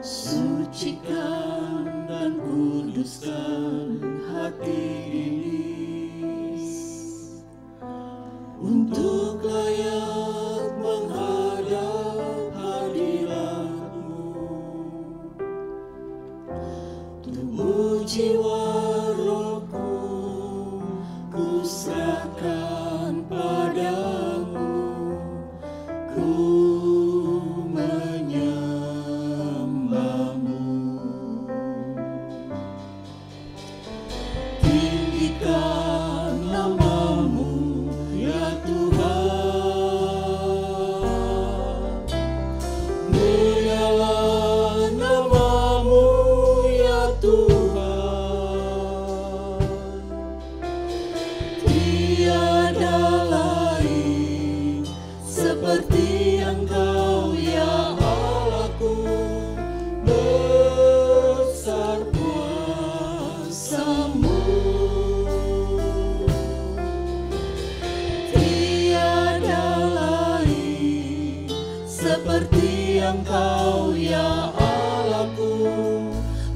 Sucikan dan kuduskan hati ini untuk layak menghadap hadirat-Mu. Tubuh jiwa rohku ku serahkan padamu, ku tinggikan nama-Mu ya Tuhan, mulialah nama-Mu ya Tuhan. Tiada lain seperti Engkau ya Allahku, besar kuasa-Mu. Seperti Engkau ya Allahku,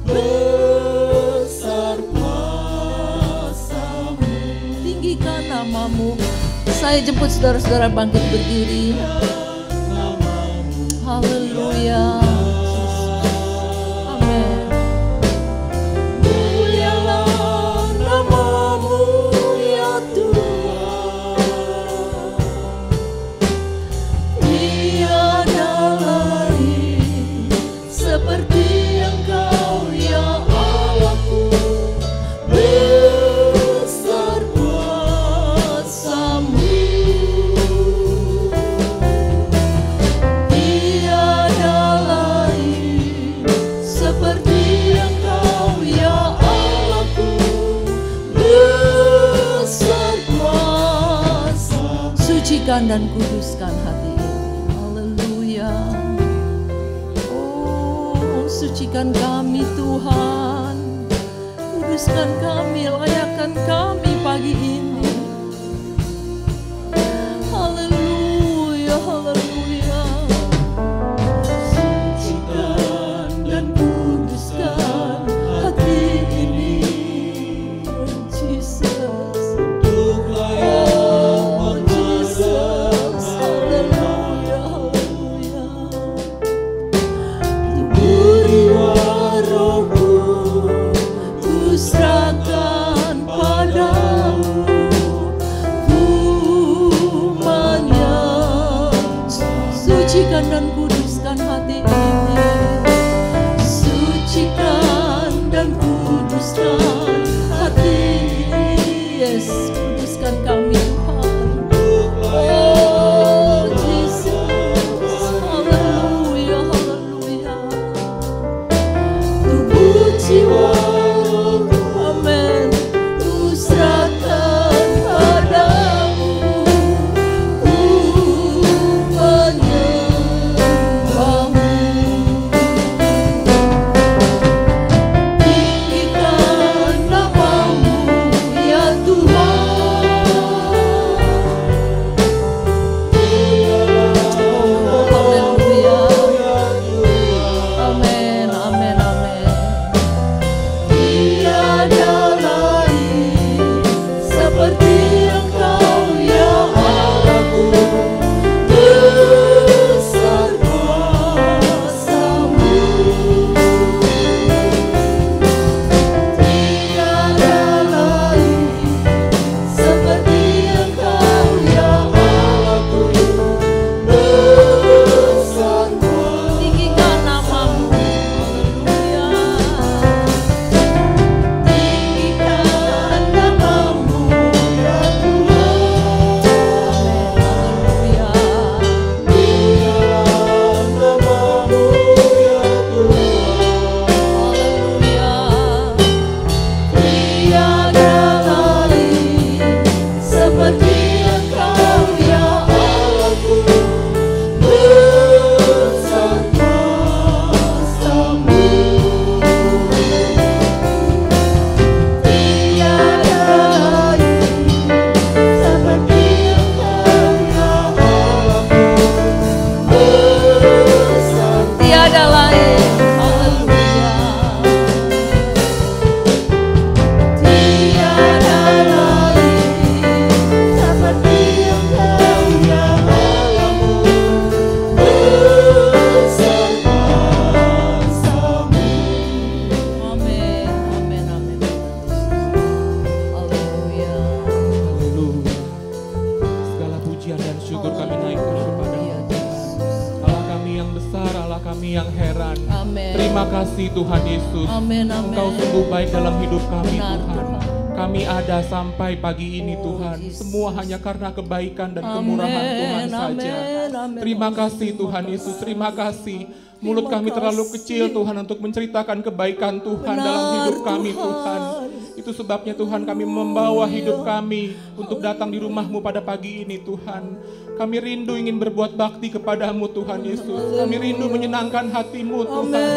besar kuasa-Mu. Tinggikan nama-Mu. Saya jemput saudara-saudara bangkit berdiri. Haleluya. Amin. Mulialah nama-Mu ya Tuhan. Tiada lain seperti Engkau ya Allahku, besar kuasa-Mu. Tiada lain seperti Engkau ya Allahku, besar kuasa-Mu. Sucikan dan kuduskan hati ini. Haleluya. Oh, sucikan kami Tuhan. Kuduskan kami, layakkan kami pagi ini. Haleluya, haleluya. Sucikan dan kuduskan hati ini Jesus. untuk layak Jesus. Haleluya, haleluya. tubuh jiwa rohku ku serahkan padamu, ku sucikan dan kuduskan hati ini. Sucikan dan kuduskan hati ini. Yes, kuduskan kami Tuhan. Oh Jesus, haleluya, haleluya. tubuh jiwa Amin. Ku serahkan padamu, ku menyembahmu. kala kami yang heran. Amin. Terima kasih Tuhan Yesus. Amin, amin. Engkau sungguh baik dalam hidup kami Benar, Tuhan. Tuhan. Kami ada sampai pagi ini Tuhan. Jesus. Semua hanya karena kebaikan dan kemurahan Tuhan saja. Amin. Terima kasih Tuhan Yesus. Terima kasih. Mulut kami terlalu kecil Tuhan untuk menceritakan kebaikan Tuhan dalam hidup kami Tuhan. Itu sebabnya Tuhan kami membawa hidup kami untuk datang di rumah-Mu pada pagi ini Tuhan. Kami rindu ingin berbuat bakti kepadamu Tuhan Yesus. Kami rindu menyenangkan hati-Mu Tuhan.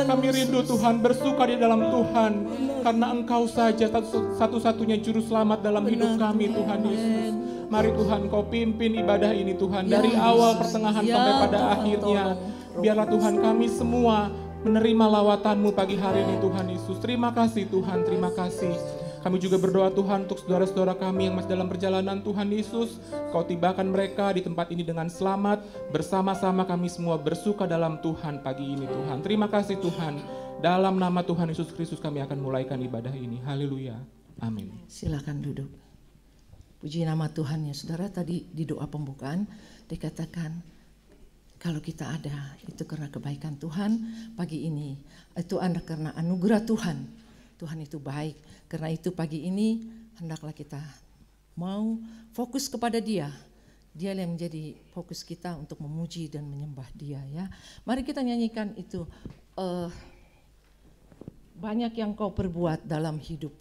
Kami rindu Tuhan bersuka di dalam Tuhan. Karena Engkau saja satu-satunya juru selamat dalam hidup kami Tuhan Yesus. Mari Tuhan Kau pimpin ibadah ini Tuhan. Dari awal pertengahan sampai pada akhirnya. Biarlah Tuhan kami semua menerima lawatan-Mu pagi hari ini Tuhan Yesus. Terima kasih Tuhan, terima kasih. Kami juga berdoa Tuhan untuk saudara-saudara kami yang masih dalam perjalanan Tuhan Yesus. Kau tibakan mereka di tempat ini dengan selamat. Bersama-sama kami semua bersuka dalam Tuhan pagi ini Tuhan. Terima kasih Tuhan. Dalam nama Tuhan Yesus Kristus kami akan mulaikan ibadah ini. Haleluya. Amin. Silakan duduk. Puji nama Tuhan ya saudara. Tadi di doa pembukaan dikatakan kalau kita ada itu karena kebaikan Tuhan pagi ini. Itu karena anugerah Tuhan. Tuhan itu baik. Karena itu pagi ini hendaklah kita mau fokus kepada Dia. Dia yang menjadi fokus kita untuk memuji dan menyembah Dia ya. Mari kita nyanyikan itu. Banyak yang Kau perbuat dalam hidup.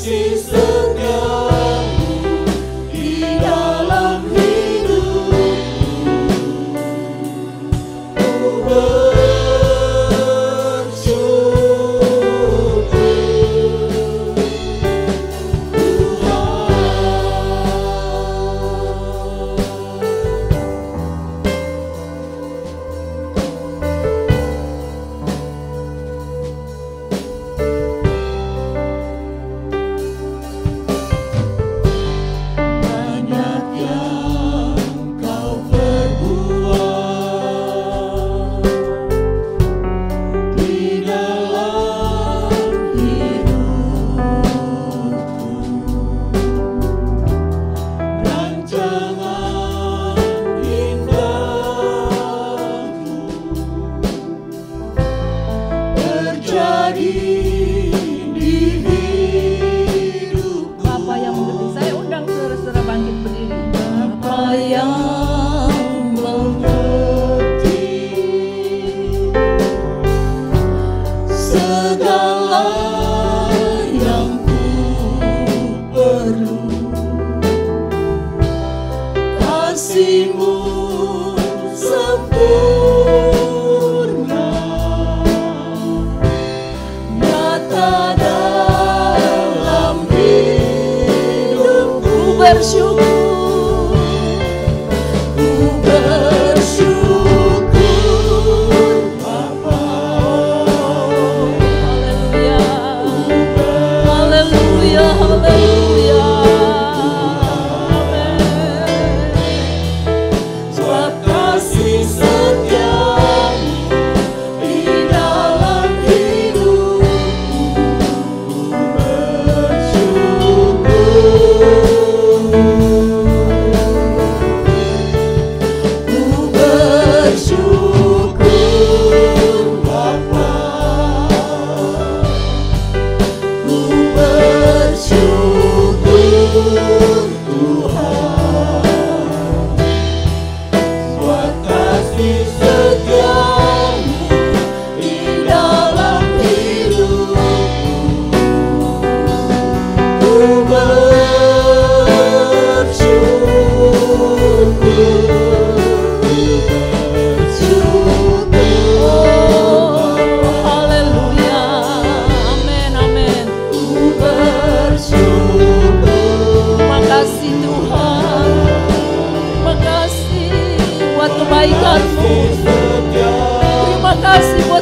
Jesus.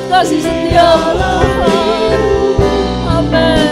kasih setiamu Tuhan. Amin.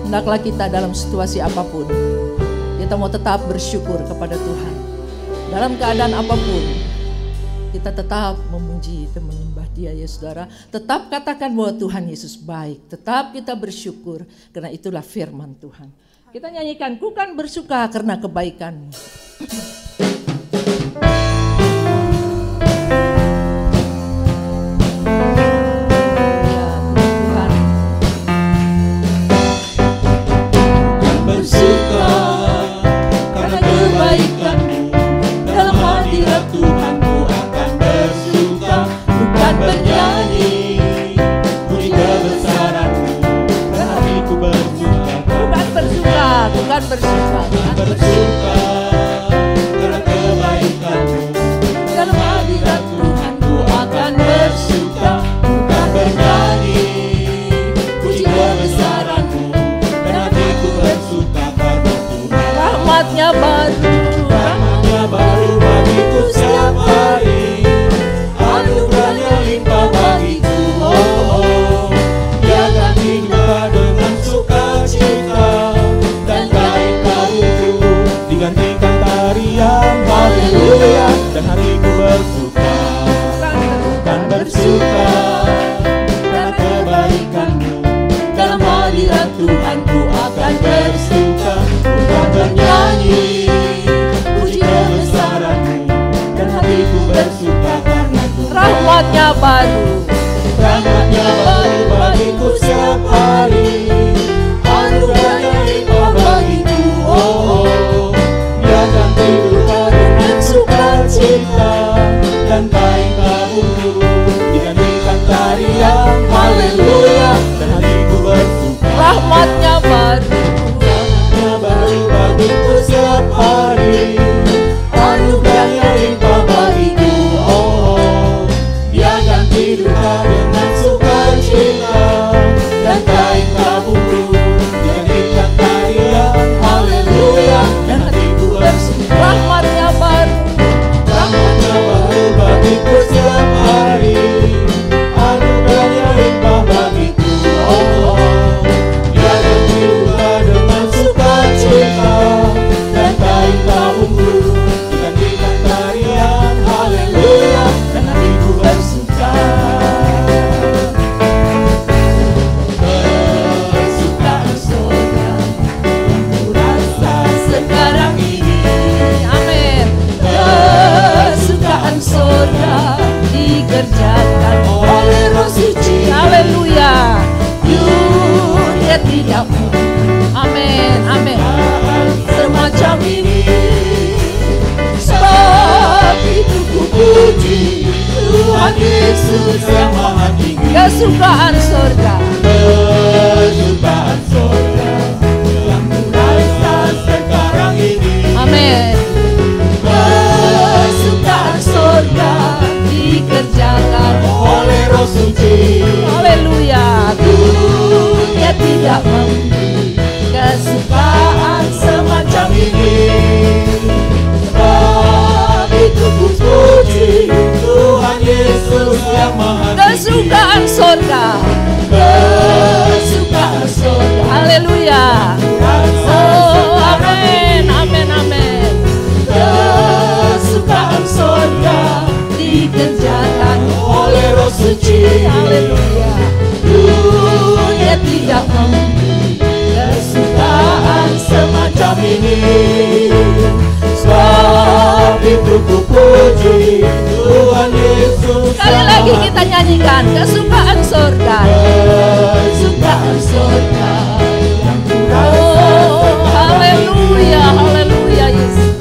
Hendaklah kita dalam situasi apapun, kita mau tetap bersyukur kepada Tuhan. Dalam keadaan apapun, kita tetap memuji dan menyembah Dia ya saudara. Tetap katakan bahwa Tuhan Yesus baik. Tetap kita bersyukur karena itulah firman Tuhan. Kita nyanyikan, ku kan bersuka karena kebaikan-Mu. Bersuka karena kebaikan-Mu, dalam hadirat Tuhan ku akan bersuka, bukan bernyanyi puji kebesaran-Mu, dan hatiku bersuka karena Tuhan. Rahmat-Nya baru bagiku setiap hari, anugerah-Nya limpah bagiku. Oh, Dia ganti duka dengan sukacita, gantikan tarian haleluya, dan hatiku bersuka, bukan bersuka karena kebaikan-Mu, dalam hadirat Tuhan ku akan bersuka, bukan bernyanyi puji kebesaran-Mu, dan hatiku bersuka karena Tuhan. Rahmat-Nya baru bagiku setiap hari, anugerah-Nya limpah bagiku. Oh, ganti duka dengan sukacita, dan kain kaburu digantikan tarian haleluya, dan hatiku bersuka. Rahmat-Nya baru bagiku setiap hari, anugerah-Nya limpah bagiku. Oh, Dia ganti duka dengan sukacita, dan kain kaburu digantikan tarian haleluya, dan hatiku bersuka. Rahmat-Nya baru bagiku setiap hari, anugerah-Nya limpah bagiku. Oh, Dia ganti duka dengan sukacita, dan kain kaburu digantikan tarian haleluya, dan hatiku bersuka. Kesukaan surga yang kurasa sekarang ini. Amin. Kesukaan surga dikerjakan oleh Roh Suci. Haleluya. Dunia tidak mungkin. Amin. Amin. Semacam ini, sebab itu ku puji Tuhan Yesus yang Maha Tinggi. Kesukaan surga, kesukaan surga yang Roh Suci. Haleluya. Dunia tidak memberi kesukaan semacam ini. Sebab itu ku puji Tuhan Yesus yang Maha Tinggi. Kesukaan surga. Kesukaan surga. Haleluya. Oh, amin, amin, amin. Kesukaan surga dikerjakan Oleh Roh Suci. Haleluya. Dunia tidak memberi kesukaan semacam ini. Sebab itu ku puji Tuhan Yesus. Sekali lagi kita nyanyikan kesukaan surga. Kesukaan surga yang oh, haleluya, haleluya Yesus.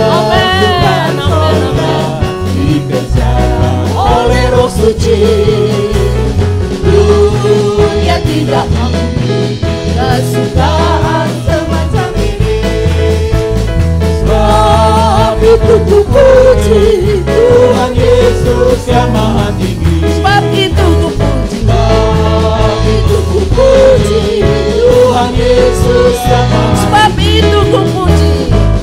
Amin, amin, amin. Dikerjakan oleh Roh Suci. Dunia tidak memberi kesukaan semacam ini. Sebab itu ku puji Tuhan Yesus yang Maha Tinggi. Sebab itu ku puji. Sebab itu ku puji Tuhan Yesus yang Maha Tinggi. Sebab itu ku puji.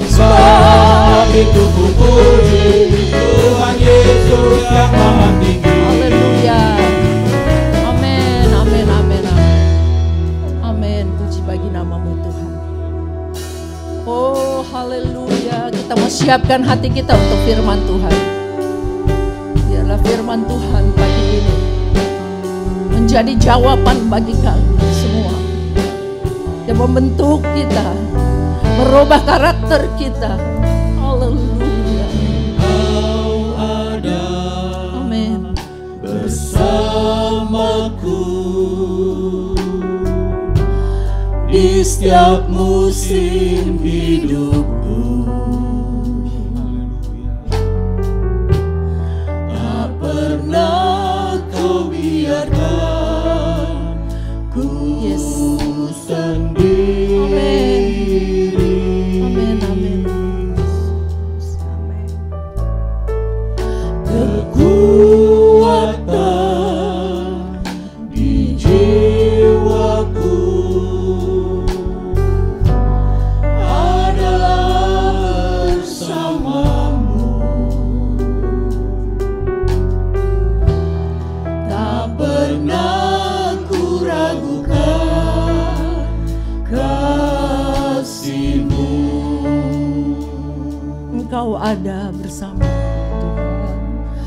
Sebab itu ku puji Tuhan Yesus yang Maha Tinggi. Haleluya. Amin, amin, amin, amin. Amin, puji bagi namamu Tuhan. Oh, haleluya. Kita mau siapkan hati kita untuk firman Tuhan. Biarlah firman Tuhan pagi ini menjadi jawaban bagi kami semua. Yang membentuk kita, merubah karakter kita. Haleluya. Kau ada Amin. bersamaku di setiap musim hidupku. Tak pernah kau biarkan ku sendiri. Amin, amin. Kekuatan di jiwaku adalah bersamamu. Tak pernah ku ragukan kasih-Mu. Engkau ada bersama Tuhan.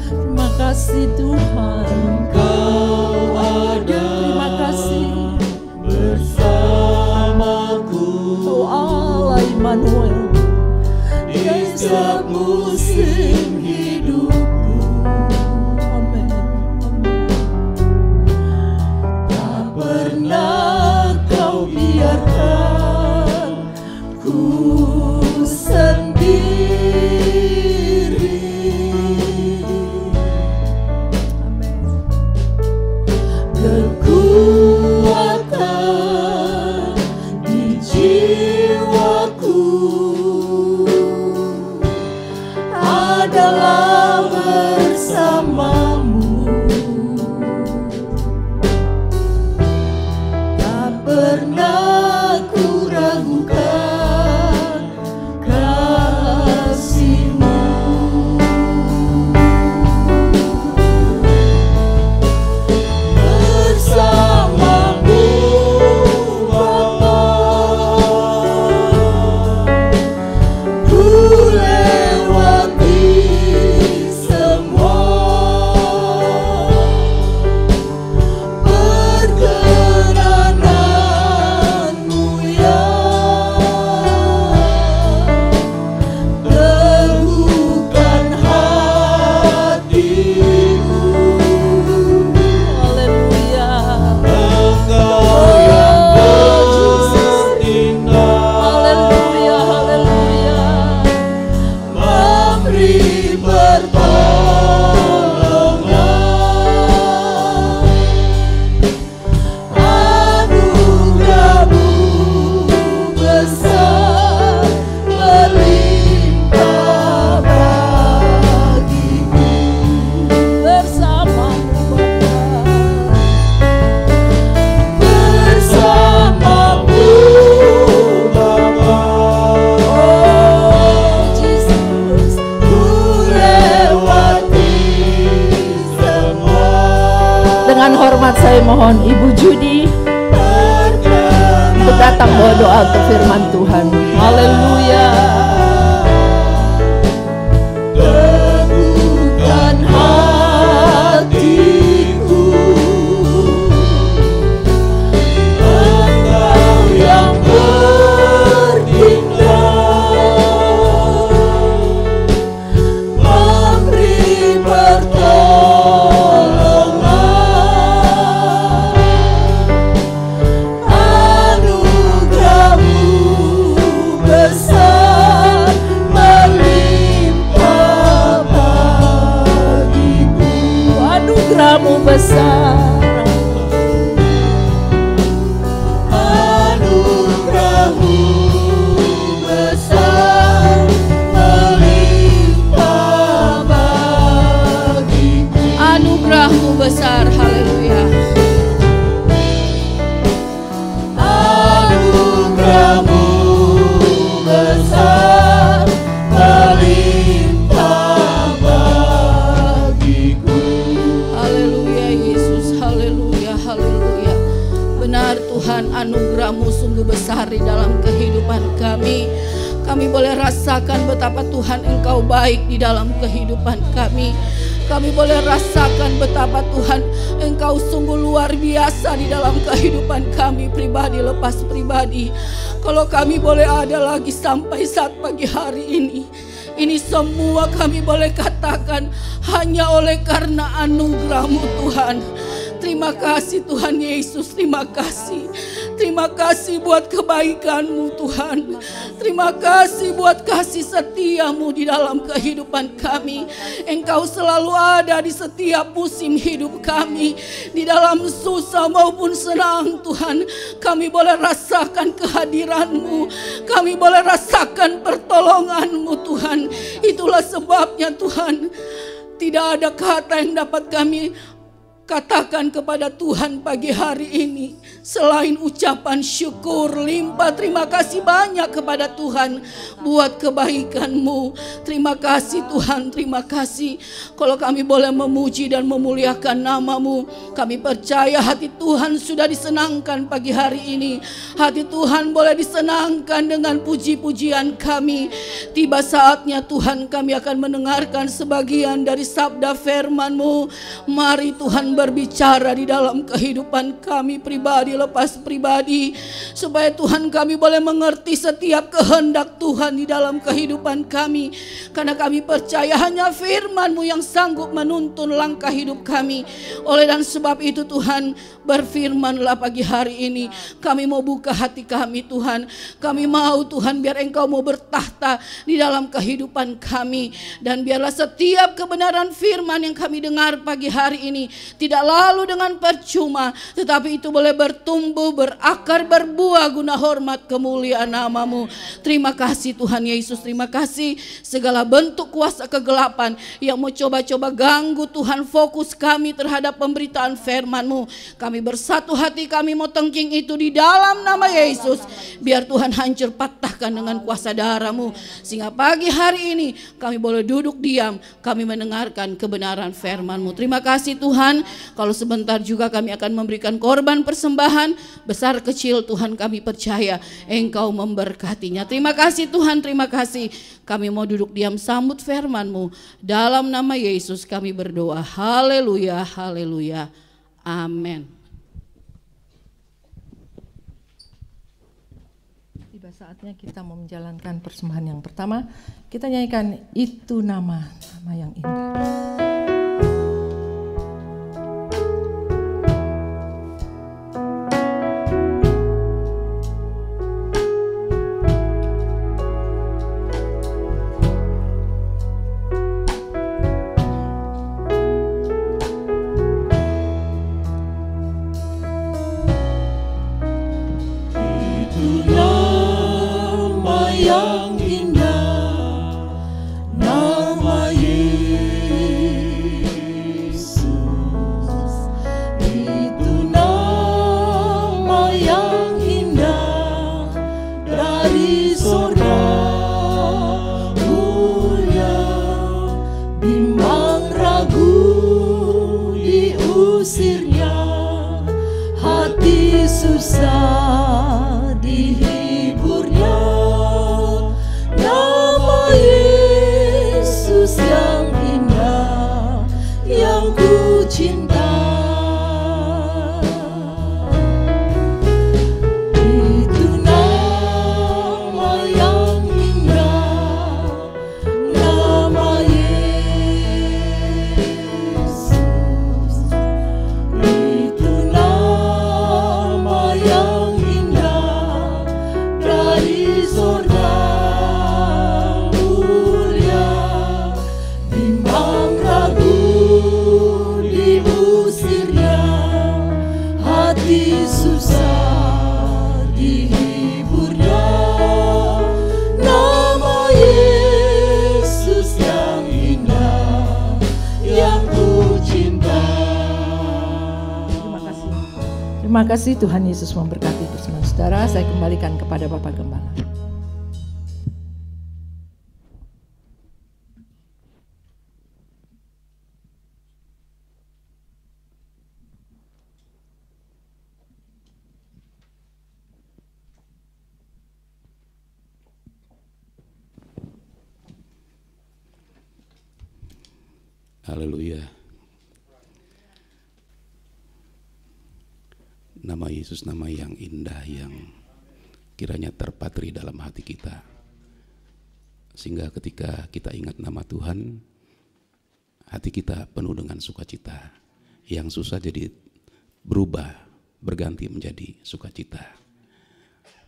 Terima kasih Tuhan. Engkau ada Terima kasih. bersamaku Oh Allah Immanuel. di setiap musim hidupku. Amin. Amin. Tak pernah kau biarkan ku sendiri. Amin. Kekuatan di jiwaku adalah saya mohon Ibu Judi untuk datang bawa doa untuk firman Tuhan. Haleluya. Teguhkan hatiku, Engkau yang bertindak, memberi pertolongan, anugerah-Mu besar melimpah bagiku. Anugerah-Mu besar. Anugerah-Mu besar melimpah bagiku. Anugerah-Mu besar, haleluya. Anugerah-Mu besar melimpah bagiku. Haleluya Yesus, haleluya, haleluya. Benar Tuhan, anugerah-Mu sungguh besar di dalam kehidupan kami. Kami boleh rasakan betapa Tuhan Engkau baik di dalam kehidupan kami. Kami boleh rasakan betapa Tuhan Engkau sungguh luar biasa di dalam kehidupan kami pribadi lepas pribadi. Kalau kami boleh ada lagi sampai saat pagi hari ini semua kami boleh katakan hanya oleh karena anugerah-Mu Tuhan. Terima kasih Tuhan Yesus, terima kasih. Terima kasih buat kebaikan-Mu Tuhan. Terima kasih buat kasih setia-Mu di dalam kehidupan kami. Engkau selalu ada di setiap musim hidup kami. Di dalam susah maupun senang Tuhan, kami boleh rasakan kehadiran-Mu. Kami boleh rasakan pertolongan-Mu Tuhan. Itulah sebabnya Tuhan, tidak ada kata yang dapat kami katakan kepada Tuhan pagi hari ini selain ucapan syukur limpah terima kasih banyak kepada Tuhan buat kebaikan-Mu. Terima kasih Tuhan, terima kasih. Kalau kami boleh memuji dan memuliakan nama-Mu, kami percaya hati Tuhan sudah disenangkan pagi hari ini. Hati Tuhan boleh disenangkan dengan puji-pujian kami. Tiba saatnya Tuhan, kami akan mendengarkan sebagian dari sabda firman-Mu. Mari Tuhan berbicara di dalam kehidupan kami pribadi lepas pribadi, supaya Tuhan kami boleh mengerti setiap kehendak Tuhan di dalam kehidupan kami. Karena kami percaya hanya firman-Mu yang sanggup menuntun langkah hidup kami. Oleh dan sebab itu Tuhan, berfirmanlah pagi hari ini. Kami mau buka hati kami Tuhan. Kami mau Tuhan biar Engkau mau bertahta di dalam kehidupan kami. Dan biarlah setiap kebenaran firman yang kami dengar pagi hari ini tidak lalu dengan percuma, tetapi itu boleh bertumbuh, berakar, berbuah guna hormat kemuliaan nama-Mu. Terima kasih Tuhan Yesus, terima kasih. Segala bentuk kuasa kegelapan yang mau coba-coba ganggu Tuhan fokus kami terhadap pemberitaan firman-Mu, kami bersatu hati, kami mau tengking itu di dalam nama Yesus. Biar Tuhan hancur patahkan dengan kuasa darah-Mu, sehingga pagi hari ini kami boleh duduk diam, kami mendengarkan kebenaran firman-Mu. Terima kasih Tuhan. Kalau sebentar juga kami akan memberikan korban persembahan, besar kecil Tuhan kami percaya Engkau memberkatinya. Terima kasih Tuhan, terima kasih. Kami mau duduk diam sambut firman-Mu. Dalam nama Yesus kami berdoa. Haleluya, haleluya. Amin. Tiba saatnya kita mau menjalankan persembahan yang pertama. Kita nyanyikan Itu Nama yang Indah. Yang indah, nama Yesus. susah dihiburnya. Nama Yesus yang indah, yang ku cinta. Terima kasih, Tuhan Yesus memberkati bersama saudara. Saya kembalikan kepada Bapak Gembala. Haleluya. Nama Yesus nama yang indah, yang kiranya terpatri dalam hati kita, sehingga ketika kita ingat nama Tuhan, hati kita penuh dengan sukacita. Yang susah jadi berubah, berganti menjadi sukacita.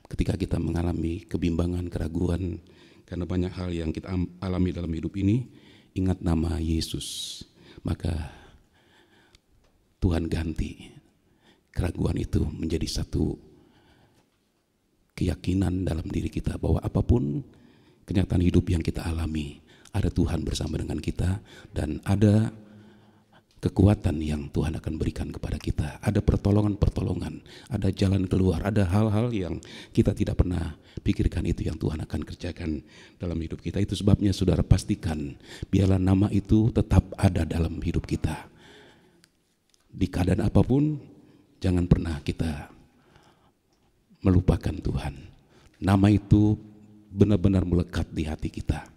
Ketika kita mengalami kebimbangan, keraguan karena banyak hal yang kita alami dalam hidup ini, ingat nama Yesus, maka Tuhan ganti keraguan itu menjadi satu keyakinan dalam diri kita bahwa apapun kenyataan hidup yang kita alami, ada Tuhan bersama dengan kita dan ada kekuatan yang Tuhan akan berikan kepada kita. Ada pertolongan-pertolongan, ada jalan keluar, ada hal-hal yang kita tidak pernah pikirkan itu yang Tuhan akan kerjakan dalam hidup kita. Itu sebabnya saudara pastikan biarlah nama itu tetap ada dalam hidup kita. Di keadaan apapun, jangan pernah kita melupakan Tuhan. Nama itu benar-benar melekat di hati kita.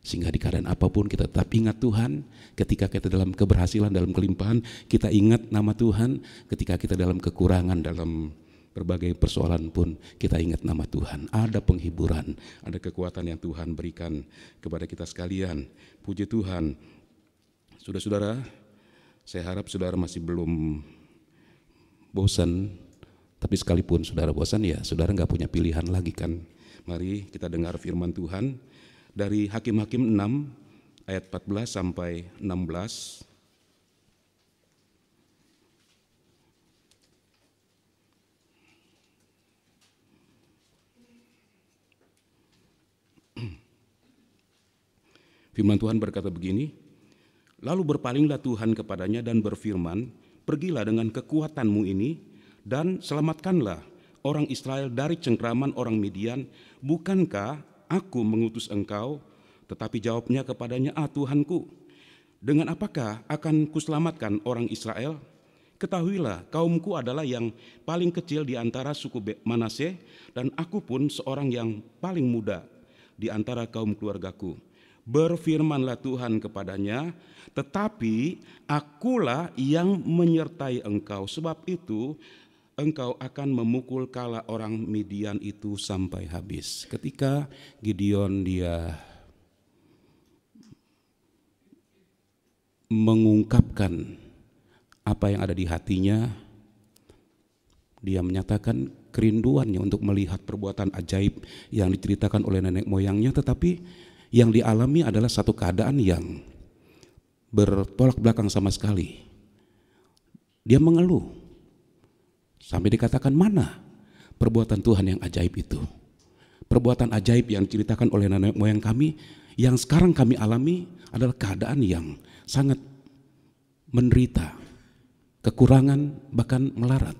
Sehingga di keadaan apapun kita tetap ingat Tuhan. Ketika kita dalam keberhasilan, dalam kelimpahan, kita ingat nama Tuhan. Ketika kita dalam kekurangan, dalam berbagai persoalan pun, kita ingat nama Tuhan. Ada penghiburan, ada kekuatan yang Tuhan berikan kepada kita sekalian. Puji Tuhan. Saudara-saudara, saya harap saudara masih belum bosan, tapi sekalipun saudara bosan, ya saudara nggak punya pilihan lagi kan. Mari kita dengar firman Tuhan dari Hakim-Hakim 6 ayat 14 sampai 16. Firman Tuhan berkata begini, lalu berpalinglah Tuhan kepadanya dan berfirman, pergilah dengan kekuatanmu ini dan selamatkanlah orang Israel dari cengkraman orang Midian. Bukankah aku mengutus engkau? Tetapi jawabnya kepadanya, Tuhanku, dengan apakah akan kuselamatkan orang Israel? Ketahuilah, kaumku adalah yang paling kecil di antara suku Manasye, dan aku pun seorang yang paling muda di antara kaum keluargaku. Berfirmanlah Tuhan kepadanya, tetapi akulah yang menyertai engkau, sebab itu engkau akan memukul kala orang Midian itu sampai habis. Ketika Gideon dia mengungkapkan apa yang ada di hatinya, dia menyatakan kerinduannya untuk melihat perbuatan ajaib yang diceritakan oleh nenek moyangnya, tetapi yang dialami adalah satu keadaan yang bertolak belakang sama sekali. Dia mengeluh sampai dikatakan, mana perbuatan Tuhan yang ajaib itu? Perbuatan ajaib yang diceritakan oleh nenek moyang kami, yang sekarang kami alami adalah keadaan yang sangat menderita, kekurangan, bahkan melarat.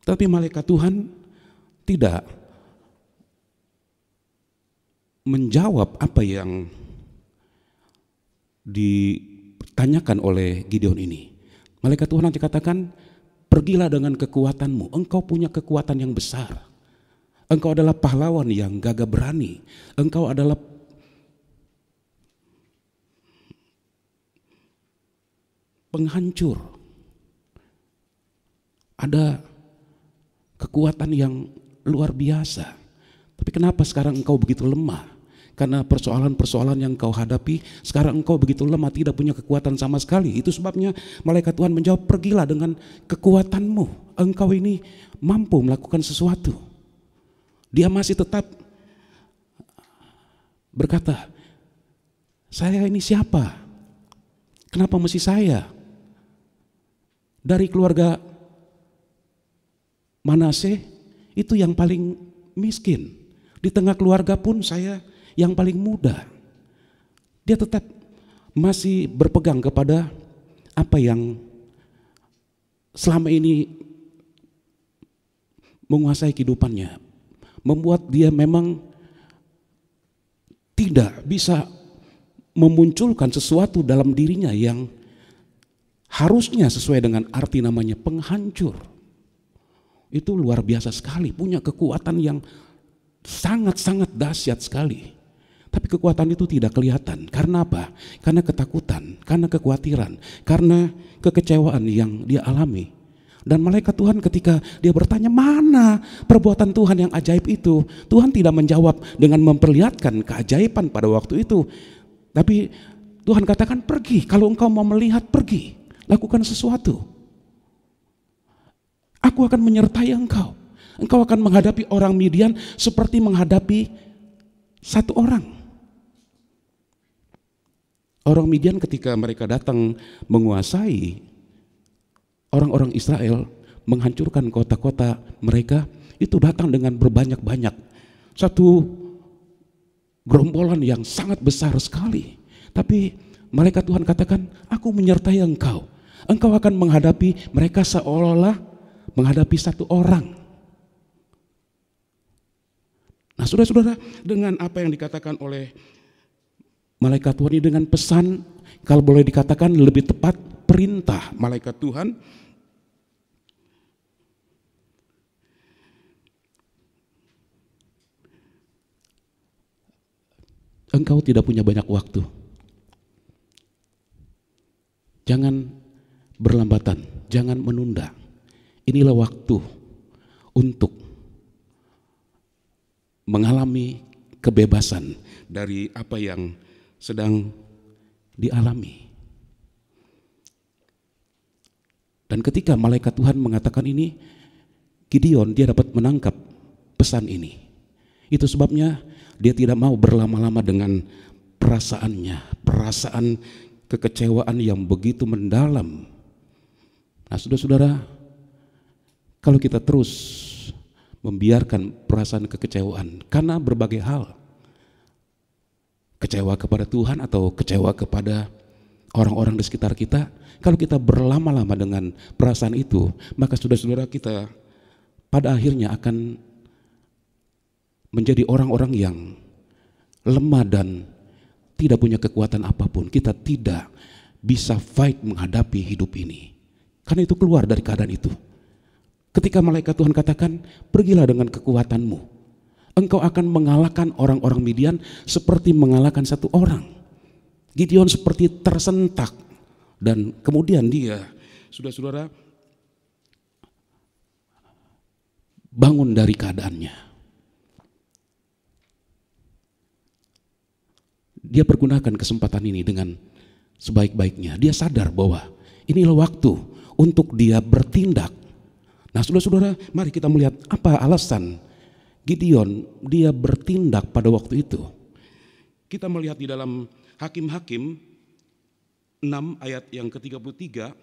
Tapi malaikat Tuhan tidak menjawab apa yang ditanyakan oleh Gideon ini. Malaikat Tuhan nanti katakan, pergilah dengan kekuatanmu. Engkau punya kekuatan yang besar. Engkau adalah pahlawan yang gagah berani. Engkau adalah penghancur. Ada kekuatan yang luar biasa. Tapi kenapa sekarang engkau begitu lemah? Karena persoalan-persoalan yang engkau hadapi, sekarang engkau begitu lemah, tidak punya kekuatan sama sekali. Itu sebabnya malaikat Tuhan menjawab, pergilah dengan kekuatanmu. Engkau ini mampu melakukan sesuatu. Dia masih tetap berkata, saya ini siapa? Kenapa mesti saya? Dari keluarga Manase itu yang paling miskin. Di tengah keluarga pun saya yang paling muda. Dia tetap masih berpegang kepada apa yang selama ini menguasai kehidupannya, membuat dia memang tidak bisa memunculkan sesuatu dalam dirinya yang harusnya sesuai dengan arti namanya penghancur. Itu luar biasa sekali, punya kekuatan yang sangat-sangat dahsyat sekali. Tapi kekuatan itu tidak kelihatan. Karena apa? Karena ketakutan, karena kekhawatiran, karena kekecewaan yang dia alami. Dan malaikat Tuhan ketika dia bertanya, mana perbuatan Tuhan yang ajaib itu? Tuhan tidak menjawab dengan memperlihatkan keajaiban pada waktu itu. Tapi Tuhan katakan, pergi, kalau engkau mau melihat, pergi, lakukan sesuatu. Aku akan menyertai engkau. Engkau akan menghadapi orang Midian seperti menghadapi satu orang. Orang Midian ketika mereka datang menguasai orang-orang Israel, menghancurkan kota-kota mereka, itu datang dengan berbanyak-banyak. Satu gerombolan yang sangat besar sekali. Tapi malaikat Tuhan katakan, aku menyertai engkau. Engkau akan menghadapi mereka seolah-olah menghadapi satu orang. Nah, saudara-saudara, dengan apa yang dikatakan oleh malaikat Tuhan ini, dengan pesan, kalau boleh dikatakan lebih tepat perintah malaikat Tuhan, engkau tidak punya banyak waktu. Jangan berlambatan, jangan menunda. Inilah waktu untuk mengalami kebebasan dari apa yang sedang dialami. Dan ketika malaikat Tuhan mengatakan ini, Gideon dia dapat menangkap pesan ini. Itu sebabnya dia tidak mau berlama-lama dengan perasaannya, perasaan kekecewaan yang begitu mendalam. Nah, saudara-saudara, kalau kita terus membiarkan perasaan kekecewaan karena berbagai hal, kecewa kepada Tuhan atau kecewa kepada orang-orang di sekitar kita, kalau kita berlama-lama dengan perasaan itu, maka saudara-saudara kita pada akhirnya akan menjadi orang-orang yang lemah dan tidak punya kekuatan apapun. Kita tidak bisa fight menghadapi hidup ini, karena itu keluar dari keadaan itu. Ketika malaikat Tuhan katakan, pergilah dengan kekuatanmu. Engkau akan mengalahkan orang-orang Midian seperti mengalahkan satu orang. Gideon seperti tersentak. Dan kemudian dia, saudara-saudara, bangun dari keadaannya. Dia pergunakan kesempatan ini dengan sebaik-baiknya. Dia sadar bahwa inilah waktu untuk dia bertindak. Nah, saudara-saudara, mari kita melihat apa alasan Gideon dia bertindak pada waktu itu. Kita melihat di dalam Hakim-Hakim 6 ayat yang ke-33.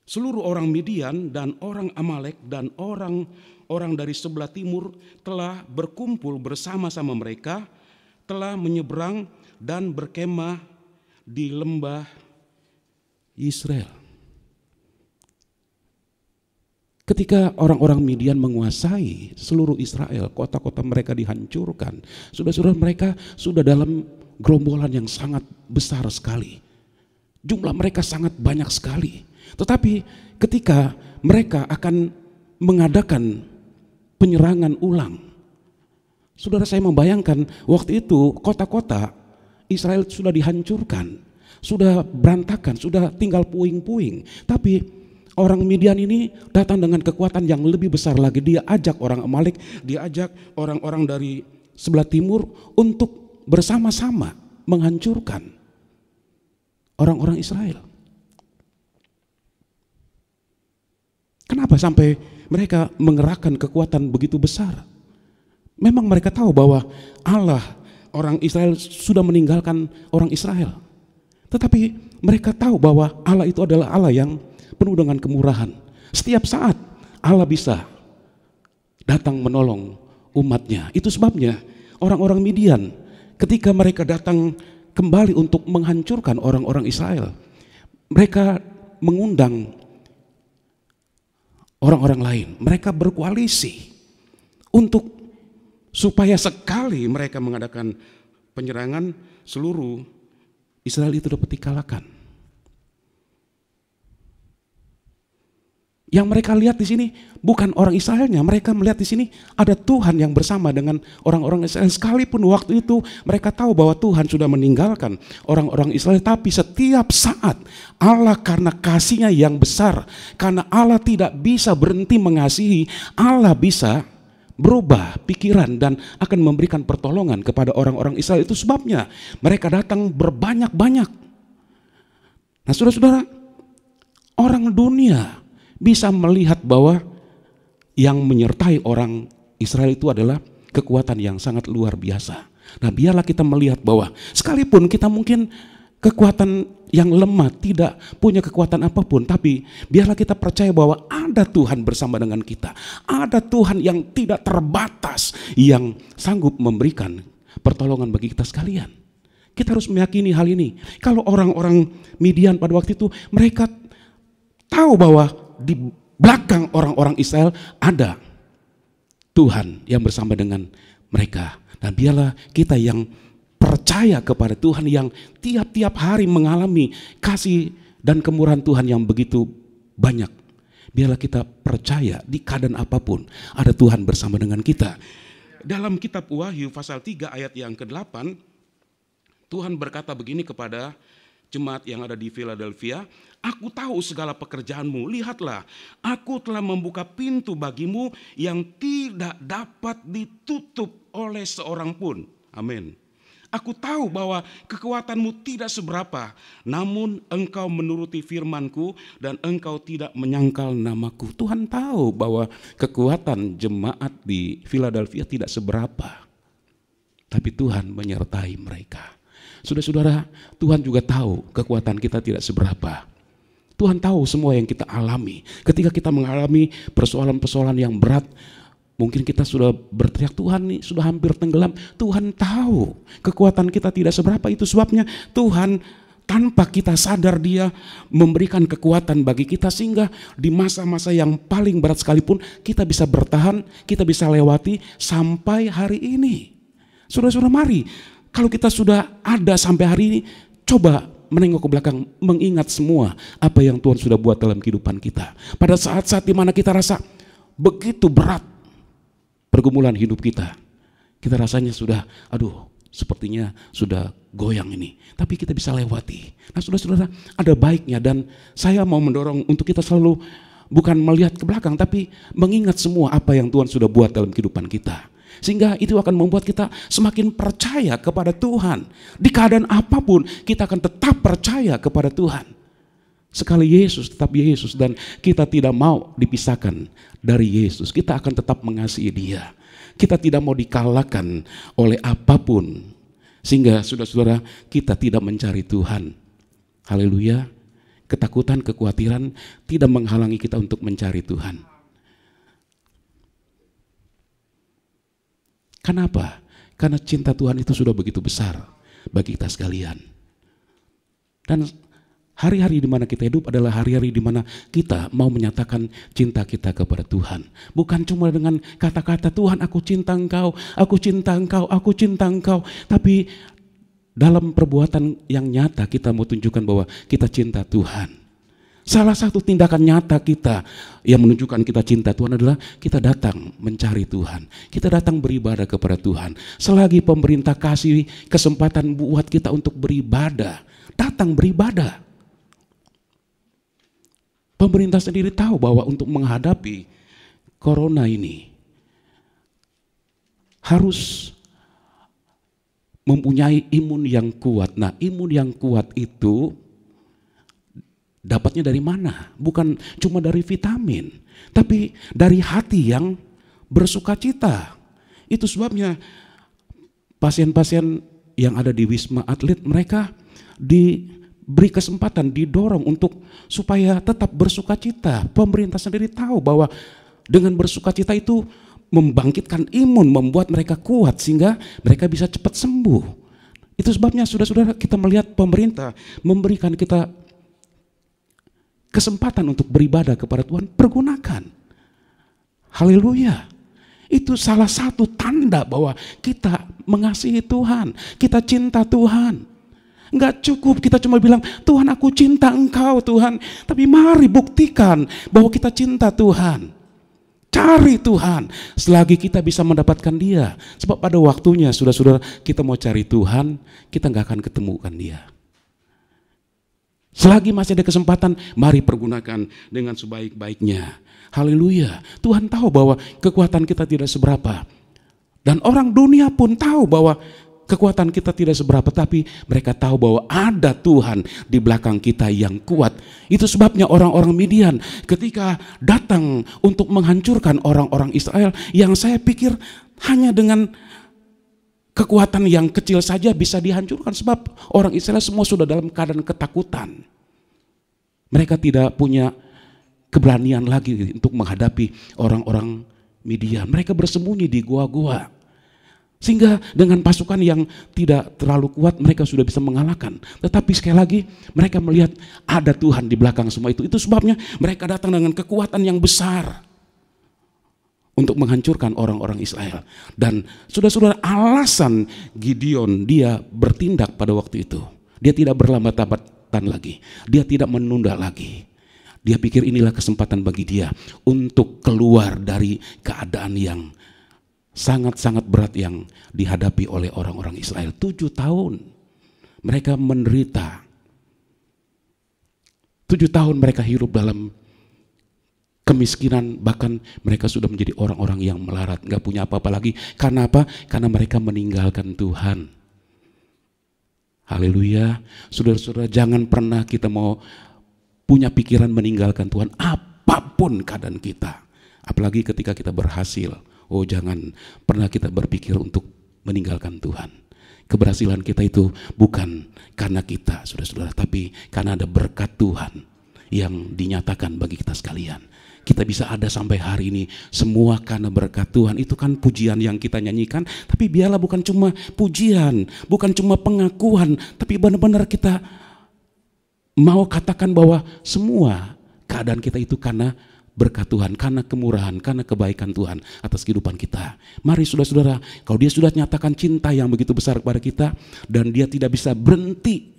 Seluruh orang Midian dan orang Amalek dan orang-orang dari sebelah timur telah berkumpul bersama-sama mereka, telah menyeberang dan berkemah di lembah Israel. Ketika orang-orang Midian menguasai seluruh Israel, kota-kota mereka dihancurkan. Saudara-saudara, mereka sudah dalam gerombolan yang sangat besar sekali. Jumlah mereka sangat banyak sekali. Tetapi ketika mereka akan mengadakan penyerangan ulang, saudara, saya membayangkan waktu itu kota-kota Israel sudah dihancurkan, sudah berantakan, sudah tinggal puing-puing. Tapi orang Midian ini datang dengan kekuatan yang lebih besar lagi. Dia ajak orang Amalek, dia ajak orang-orang dari sebelah timur untuk bersama-sama menghancurkan orang-orang Israel. Kenapa sampai mereka mengerahkan kekuatan begitu besar? Memang mereka tahu bahwa Allah, orang Israel sudah meninggalkan orang Israel. Tetapi mereka tahu bahwa Allah itu adalah Allah yang penuh dengan kemurahan. Setiap saat Allah bisa datang menolong umatnya. Itu sebabnya orang-orang Midian ketika mereka datang kembali untuk menghancurkan orang-orang Israel, mereka mengundang orang-orang lain. Mereka berkoalisi untuk supaya sekali mereka mengadakan penyerangan, seluruh Israel itu dapat dikalahkan. Yang mereka lihat di sini bukan orang Israelnya, mereka melihat di sini ada Tuhan yang bersama dengan orang-orang Israel. Sekalipun waktu itu mereka tahu bahwa Tuhan sudah meninggalkan orang-orang Israel, tapi setiap saat Allah karena kasih-Nya yang besar, karena Allah tidak bisa berhenti mengasihi, Allah bisa berubah pikiran dan akan memberikan pertolongan kepada orang-orang Israel. Itu sebabnya mereka datang berbanyak-banyak. Nah, saudara-saudara, orang dunia bisa melihat bahwa yang menyertai orang Israel itu adalah kekuatan yang sangat luar biasa. Nah, biarlah kita melihat bahwa sekalipun kita mungkin kekuatan yang lemah, tidak punya kekuatan apapun, tapi biarlah kita percaya bahwa ada Tuhan bersama dengan kita. Ada Tuhan yang tidak terbatas yang sanggup memberikan pertolongan bagi kita sekalian. Kita harus meyakini hal ini. Kalau orang-orang Midian pada waktu itu, mereka tahu bahwa di belakang orang-orang Israel ada Tuhan yang bersama dengan mereka. Dan biarlah kita yang percaya kepada Tuhan, yang tiap-tiap hari mengalami kasih dan kemurahan Tuhan yang begitu banyak, biarlah kita percaya di keadaan apapun ada Tuhan bersama dengan kita. Dalam kitab Wahyu pasal 3 ayat yang ke-8, Tuhan berkata begini kepada jemaat yang ada di Philadelphia, "Aku tahu segala pekerjaanmu, lihatlah, aku telah membuka pintu bagimu yang tidak dapat ditutup oleh seorang pun." Amin. "Aku tahu bahwa kekuatanmu tidak seberapa, namun engkau menuruti firman-Ku dan engkau tidak menyangkal nama-Ku." Tuhan tahu bahwa kekuatan jemaat di Philadelphia tidak seberapa, tapi Tuhan menyertai mereka. Saudara-saudara, Tuhan juga tahu kekuatan kita tidak seberapa. Tuhan tahu semua yang kita alami. Ketika kita mengalami persoalan-persoalan yang berat, mungkin kita sudah berteriak, "Tuhan nih sudah hampir tenggelam." Tuhan tahu kekuatan kita tidak seberapa. Itu sebabnya Tuhan tanpa kita sadar Dia memberikan kekuatan bagi kita, sehingga di masa-masa yang paling berat sekalipun kita bisa bertahan, kita bisa lewati sampai hari ini. Saudara-saudara, mari, kalau kita sudah ada sampai hari ini, coba menengok ke belakang, mengingat semua apa yang Tuhan sudah buat dalam kehidupan kita. Pada saat-saat di mana kita rasa begitu berat pergumulan hidup kita, kita rasanya sudah, aduh, sepertinya sudah goyang ini, tapi kita bisa lewati. Nah, saudara-saudara, ada baiknya, dan saya mau mendorong untuk kita selalu bukan melihat ke belakang, tapi mengingat semua apa yang Tuhan sudah buat dalam kehidupan kita. Sehingga itu akan membuat kita semakin percaya kepada Tuhan. Di keadaan apapun kita akan tetap percaya kepada Tuhan. Sekali Yesus tetap Yesus, dan kita tidak mau dipisahkan dari Yesus. Kita akan tetap mengasihi Dia. Kita tidak mau dikalahkan oleh apapun. Sehingga saudara-saudara, kita tidak mencari Tuhan. Haleluya. Ketakutan, kekhawatiran tidak menghalangi kita untuk mencari Tuhan. Kenapa? Karena cinta Tuhan itu sudah begitu besar bagi kita sekalian. Dan hari-hari di mana kita hidup adalah hari-hari di mana kita mau menyatakan cinta kita kepada Tuhan. Bukan cuma dengan kata-kata, "Tuhan, aku cinta Engkau, aku cinta Engkau, aku cinta Engkau." Tapi dalam perbuatan yang nyata kita mau tunjukkan bahwa kita cinta Tuhan. Salah satu tindakan nyata kita yang menunjukkan kita cinta Tuhan adalah kita datang mencari Tuhan. Kita datang beribadah kepada Tuhan. Selagi pemerintah kasih kesempatan buat kita untuk beribadah, datang beribadah. Pemerintah sendiri tahu bahwa untuk menghadapi corona ini harus mempunyai imun yang kuat. Nah, imun yang kuat itu dapatnya dari mana? Bukan cuma dari vitamin, tapi dari hati yang bersukacita. Itu sebabnya pasien-pasien yang ada di Wisma Atlet, mereka diberi kesempatan, didorong untuk supaya tetap bersukacita. Pemerintah sendiri tahu bahwa dengan bersukacita itu membangkitkan imun, membuat mereka kuat sehingga mereka bisa cepat sembuh. Itu sebabnya saudara-saudara, kita melihat pemerintah memberikan kita kesempatan untuk beribadah kepada Tuhan, pergunakan. Haleluya. Itu salah satu tanda bahwa kita mengasihi Tuhan, kita cinta Tuhan. Enggak cukup kita cuma bilang, Tuhan aku cinta Engkau Tuhan. Tapi mari buktikan bahwa kita cinta Tuhan. Cari Tuhan selagi kita bisa mendapatkan Dia. Sebab pada waktunya saudara-saudara, kita mau cari Tuhan, kita enggak akan ketemukan Dia. Selagi masih ada kesempatan, mari pergunakan dengan sebaik-baiknya. Haleluya. Tuhan tahu bahwa kekuatan kita tidak seberapa. Dan orang dunia pun tahu bahwa kekuatan kita tidak seberapa, tapi mereka tahu bahwa ada Tuhan di belakang kita yang kuat. Itu sebabnya orang-orang Midian ketika datang untuk menghancurkan orang-orang Israel, yang saya pikir hanya dengan kekuatan yang kecil saja bisa dihancurkan, sebab orang Israel semua sudah dalam keadaan ketakutan. Mereka tidak punya keberanian lagi untuk menghadapi orang-orang Midian. Mereka bersembunyi di gua-gua. Sehingga dengan pasukan yang tidak terlalu kuat mereka sudah bisa mengalahkan. Tetapi sekali lagi mereka melihat ada Tuhan di belakang semua itu. Itu sebabnya mereka datang dengan kekuatan yang besar untuk menghancurkan orang-orang Israel. Dan saudara-saudara, alasan Gideon dia bertindak pada waktu itu, dia tidak berlambat-lambatan lagi, dia tidak menunda lagi. Dia pikir inilah kesempatan bagi dia untuk keluar dari keadaan yang sangat-sangat berat yang dihadapi oleh orang-orang Israel. 7 tahun mereka menderita. 7 tahun mereka hidup dalam kemiskinan, bahkan mereka sudah menjadi orang-orang yang melarat, gak punya apa-apa lagi. Karena apa? Karena mereka meninggalkan Tuhan. Haleluya. Saudara-saudara, jangan pernah kita mau punya pikiran meninggalkan Tuhan apapun keadaan kita. Apalagi ketika kita berhasil. Oh, jangan pernah kita berpikir untuk meninggalkan Tuhan. Keberhasilan kita itu bukan karena kita, saudara-saudara, tapi karena ada berkat Tuhan yang dinyatakan bagi kita sekalian. Kita bisa ada sampai hari ini semua karena berkat Tuhan. Itu kan pujian yang kita nyanyikan, tapi biarlah bukan cuma pujian, bukan cuma pengakuan, tapi benar-benar kita mau katakan bahwa semua keadaan kita itu karena berkat Tuhan, karena kemurahan, karena kebaikan Tuhan atas kehidupan kita. Mari saudara-saudara, kalau dia sudah nyatakan cinta yang begitu besar kepada kita, dan dia tidak bisa berhenti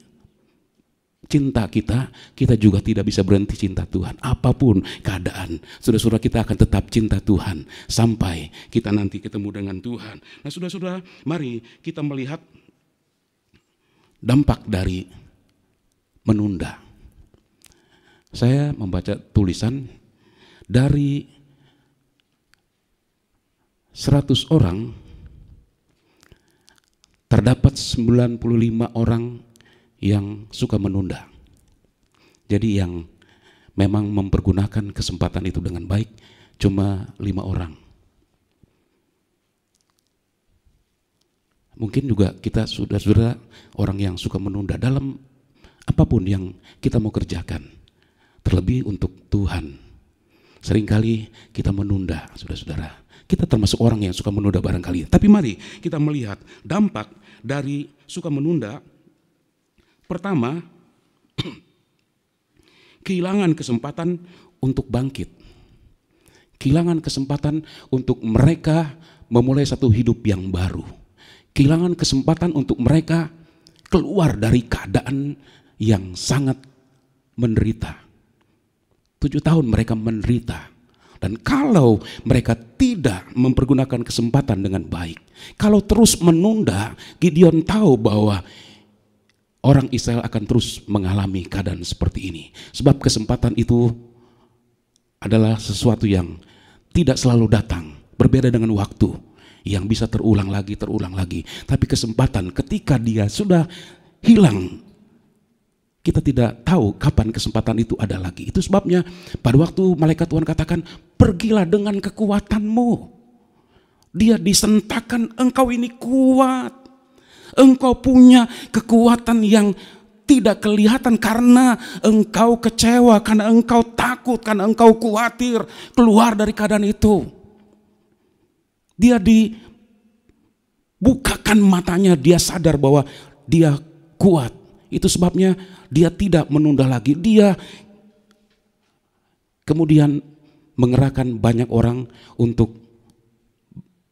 cinta kita, kita juga tidak bisa berhenti cinta Tuhan. Apapun keadaan, saudara-saudara, kita akan tetap cinta Tuhan sampai kita nanti ketemu dengan Tuhan. Nah saudara-saudara, mari kita melihat dampak dari menunda. Saya membaca tulisan dari 100 orang terdapat 95 orang yang suka menunda. Jadi yang memang mempergunakan kesempatan itu dengan baik cuma 5 orang. Mungkin juga kita sudah orang yang suka menunda dalam apapun yang kita mau kerjakan, terlebih untuk Tuhan. Seringkali kita menunda, saudara-saudara. Kita termasuk orang yang suka menunda barangkali. Tapi mari kita melihat dampak dari suka menunda. Pertama, kehilangan kesempatan untuk bangkit. Kehilangan kesempatan untuk mereka memulai satu hidup yang baru. Kehilangan kesempatan untuk mereka keluar dari keadaan yang sangat menderita. 7 tahun mereka menderita. Dan kalau mereka tidak mempergunakan kesempatan dengan baik, kalau terus menunda, Gideon tahu bahwa orang Israel akan terus mengalami keadaan seperti ini. Sebab kesempatan itu adalah sesuatu yang tidak selalu datang, berbeda dengan waktu yang bisa terulang lagi. Tapi kesempatan ketika dia sudah hilang, kita tidak tahu kapan kesempatan itu ada lagi. Itu sebabnya pada waktu malaikat Tuhan katakan, pergilah dengan kekuatanmu. Dia disentakkan, engkau ini kuat. Engkau punya kekuatan yang tidak kelihatan karena engkau kecewa, karena engkau takut, karena engkau khawatir keluar dari keadaan itu. Dia dibukakan matanya, dia sadar bahwa dia kuat. Itu sebabnya dia tidak menunda lagi. Dia kemudian mengerahkan banyak orang untuk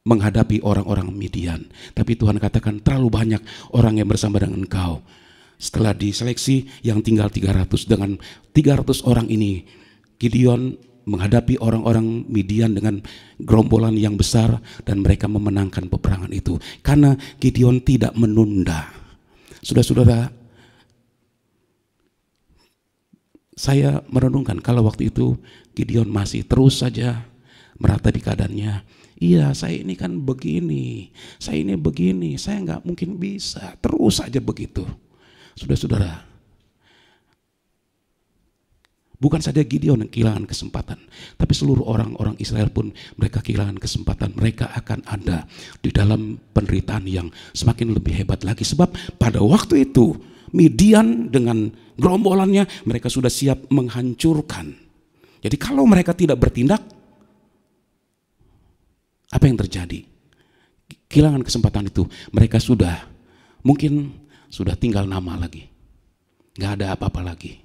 menghadapi orang-orang Midian. Tapi Tuhan katakan terlalu banyak orang yang bersama dengan engkau. Setelah diseleksi yang tinggal 300, dengan 300 orang ini Gideon menghadapi orang-orang Midian dengan gerombolan yang besar dan mereka memenangkan peperangan itu. Karena Gideon tidak menunda. Saudara-saudara, saya merenungkan kalau waktu itu Gideon masih terus saja meratapi keadaannya. Iya, saya ini kan begini, saya ini begini, saya nggak mungkin bisa, terus saja begitu. Saudara-saudara, bukan saja Gideon yang kehilangan kesempatan, tapi seluruh orang-orang Israel pun mereka kehilangan kesempatan. Mereka akan ada di dalam penderitaan yang semakin lebih hebat lagi. Sebab pada waktu itu Midian dengan gerombolannya mereka sudah siap menghancurkan. Jadi kalau mereka tidak bertindak, apa yang terjadi? Kehilangan kesempatan itu, mereka mungkin sudah tinggal nama lagi, nggak ada apa-apa lagi.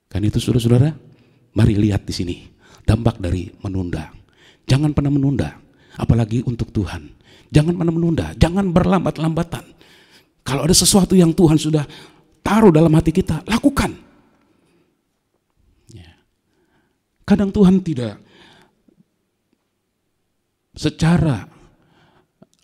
Kan itu saudara-saudara, mari lihat di sini dampak dari menunda. Jangan pernah menunda, apalagi untuk Tuhan. Jangan pernah menunda, jangan berlambat-lambatan. Kalau ada sesuatu yang Tuhan sudah taruh dalam hati kita, lakukan. Kadang Tuhan tidak secara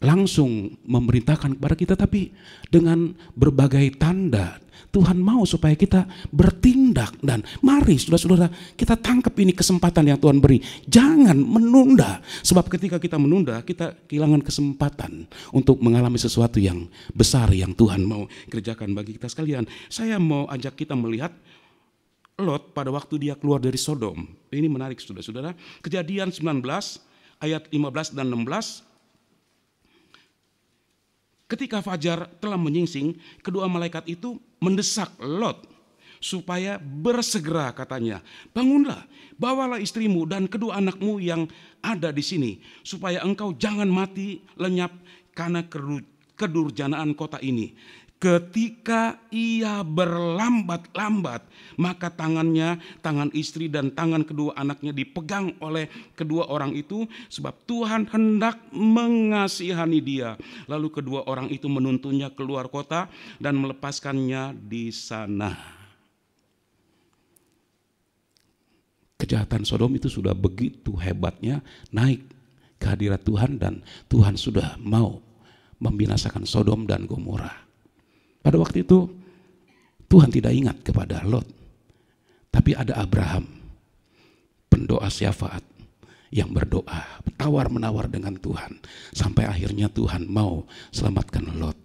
langsung memerintahkan kepada kita, tapi dengan berbagai tanda Tuhan mau supaya kita bertindak. Dan mari saudara-saudara, kita tangkap ini kesempatan yang Tuhan beri. Jangan menunda, sebab ketika kita menunda kita kehilangan kesempatan untuk mengalami sesuatu yang besar yang Tuhan mau kerjakan bagi kita sekalian. Saya mau ajak kita melihat Lot pada waktu dia keluar dari Sodom. Ini menarik saudara-saudara. Kejadian 19 ayat 15 dan 16. Ketika fajar telah menyingsing, kedua malaikat itu mendesak Lot supaya bersegera, katanya, bangunlah, bawalah istrimu dan kedua anakmu yang ada di sini, supaya engkau jangan mati lenyap karena kedurjanaan kota ini. Ketika ia berlambat-lambat, maka tangan istri dan tangan kedua anaknya dipegang oleh kedua orang itu, sebab Tuhan hendak mengasihani dia. Lalu kedua orang itu menuntunnya keluar kota dan melepaskannya di sana. Kejahatan Sodom itu sudah begitu hebatnya naik ke hadirat Tuhan, dan Tuhan sudah mau membinasakan Sodom dan Gomora. Pada waktu itu Tuhan tidak ingat kepada Lot, tapi ada Abraham, pendoa syafaat, yang berdoa tawar-menawar dengan Tuhan, sampai akhirnya Tuhan mau selamatkan Lot.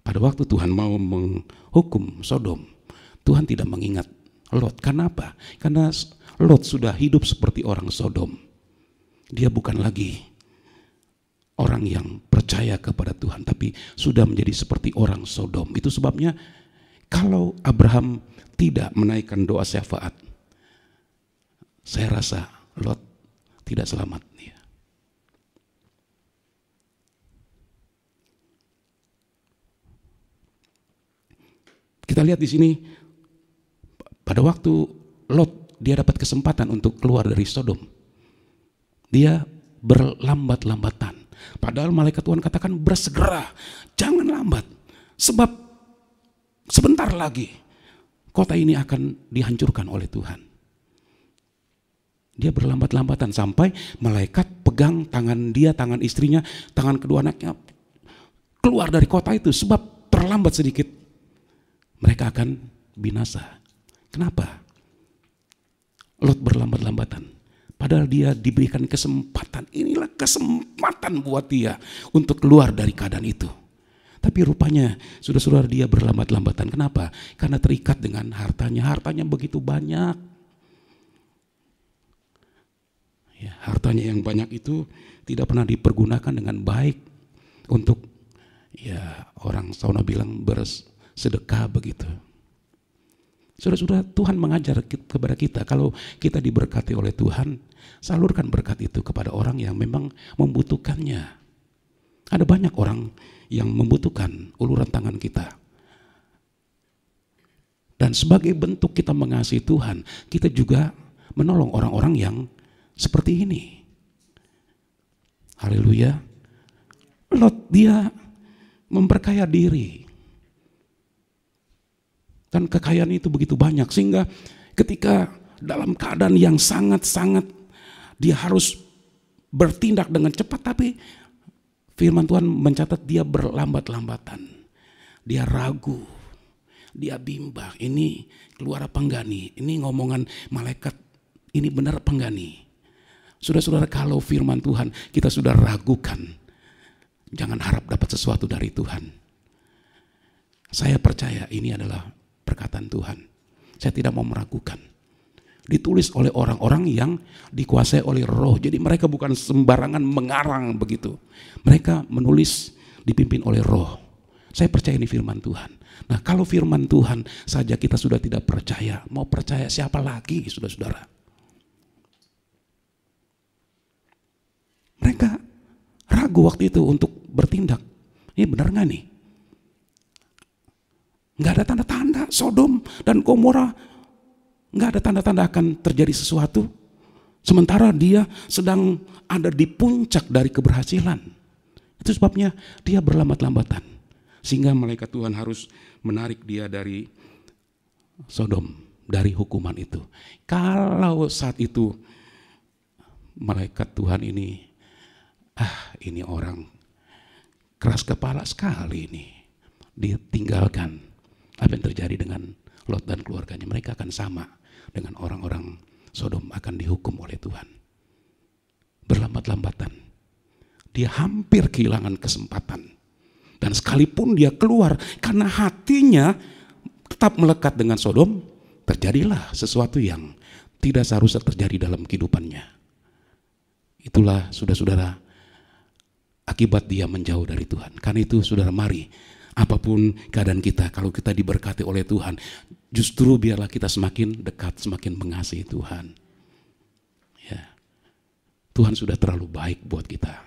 Pada waktu Tuhan mau menghukum Sodom, Tuhan tidak mengingat Lot. Karena apa? Karena Lot sudah hidup seperti orang Sodom. Dia bukan lagi orang yang percaya kepada Tuhan, tapi sudah menjadi seperti orang Sodom. Itu sebabnya kalau Abraham tidak menaikkan doa syafaat, saya rasa Lot tidak selamat. Kita lihat di sini, pada waktu Lot dia dapat kesempatan untuk keluar dari Sodom, dia berlambat-lambatan. Padahal malaikat Tuhan katakan bersegera, jangan lambat. Sebab sebentar lagi kota ini akan dihancurkan oleh Tuhan. Dia berlambat-lambatan sampai malaikat pegang tangan dia, tangan istrinya, tangan kedua anaknya keluar dari kota itu. Sebab terlambat sedikit mereka akan binasa. Kenapa? Lot berlambat-lambatan. Padahal dia diberikan kesempatan. Inilah kesempatan buat dia untuk keluar dari keadaan itu. Tapi rupanya saudara-saudara dia berlambat-lambatan. Kenapa? Karena terikat dengan hartanya. Hartanya begitu banyak. Ya, hartanya yang banyak itu tidak pernah dipergunakan dengan baik untuk ya orang sauna bilang bersedekah begitu. Saudara-saudara, Tuhan mengajar kepada kita kalau kita diberkati oleh Tuhan, salurkan berkat itu kepada orang yang memang membutuhkannya. Ada banyak orang yang membutuhkan uluran tangan kita. Dan sebagai bentuk kita mengasihi Tuhan, kita juga menolong orang-orang yang seperti ini. Haleluya. Lot dia memperkaya diri. Dan kekayaan itu begitu banyak sehingga ketika dalam keadaan yang sangat-sangat dia harus bertindak dengan cepat, tapi firman Tuhan mencatat dia berlambat-lambatan. Dia ragu. Dia bimbang. Ini keluar apa enggak nih? Ini ngomongan malaikat ini benar apa enggak nih? Saudara-saudara, kalau firman Tuhan kita sudah ragukan, jangan harap dapat sesuatu dari Tuhan. Saya percaya ini adalah perkataan Tuhan. Saya tidak mau meragukan. Ditulis oleh orang-orang yang dikuasai oleh Roh. Jadi mereka bukan sembarangan mengarang begitu. Mereka menulis dipimpin oleh Roh. Saya percaya ini firman Tuhan. Nah, kalau firman Tuhan saja kita sudah tidak percaya, mau percaya siapa lagi, saudara-saudara? Mereka ragu waktu itu untuk bertindak. Ini benar gak nih? Gak ada tanda-tanda Sodom dan Gomora. Gak ada tanda-tanda akan terjadi sesuatu. Sementara dia sedang ada di puncak dari keberhasilan. Itu sebabnya dia berlambat-lambatan. Sehingga malaikat Tuhan harus menarik dia dari Sodom, dari hukuman itu. Kalau saat itu malaikat Tuhan ini orang keras kepala sekali ini. Ditinggalkan. Apa yang terjadi dengan Lot dan keluarganya? Mereka akan sama dengan orang-orang Sodom, akan dihukum oleh Tuhan. Berlambat-lambatan. Dia hampir kehilangan kesempatan. Dan sekalipun dia keluar karena hatinya tetap melekat dengan Sodom, terjadilah sesuatu yang tidak seharusnya terjadi dalam kehidupannya. Itulah saudara-saudara akibat dia menjauh dari Tuhan. Karena itu saudara, mari apapun keadaan kita, kalau kita diberkati oleh Tuhan, justru biarlah kita semakin dekat, semakin mengasihi Tuhan. Ya. Tuhan sudah terlalu baik buat kita.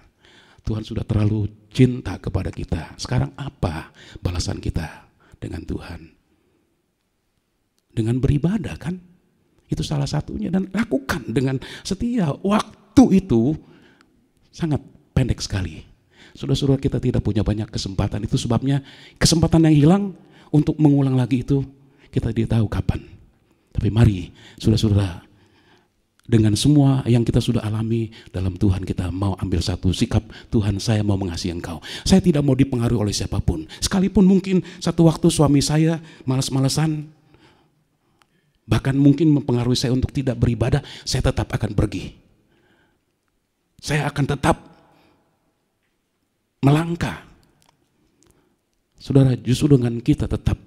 Tuhan sudah terlalu cinta kepada kita. Sekarang apa balasan kita dengan Tuhan? Dengan beribadah kan? Itu salah satunya, dan lakukan dengan setia. Waktu itu sangat pendek sekali. Saudara-saudara, kita tidak punya banyak kesempatan. Itu sebabnya kesempatan yang hilang untuk mengulang lagi itu kita tidak tahu kapan. Tapi mari saudara-saudara, dengan semua yang kita sudah alami dalam Tuhan, kita mau ambil satu sikap. Tuhan, saya mau mengasihi Engkau. Saya tidak mau dipengaruhi oleh siapapun. Sekalipun mungkin satu waktu suami saya malas-malasan, bahkan mungkin mempengaruhi saya untuk tidak beribadah, saya tetap akan pergi. Saya akan tetap melangkah. Saudara, justru dengan kita tetap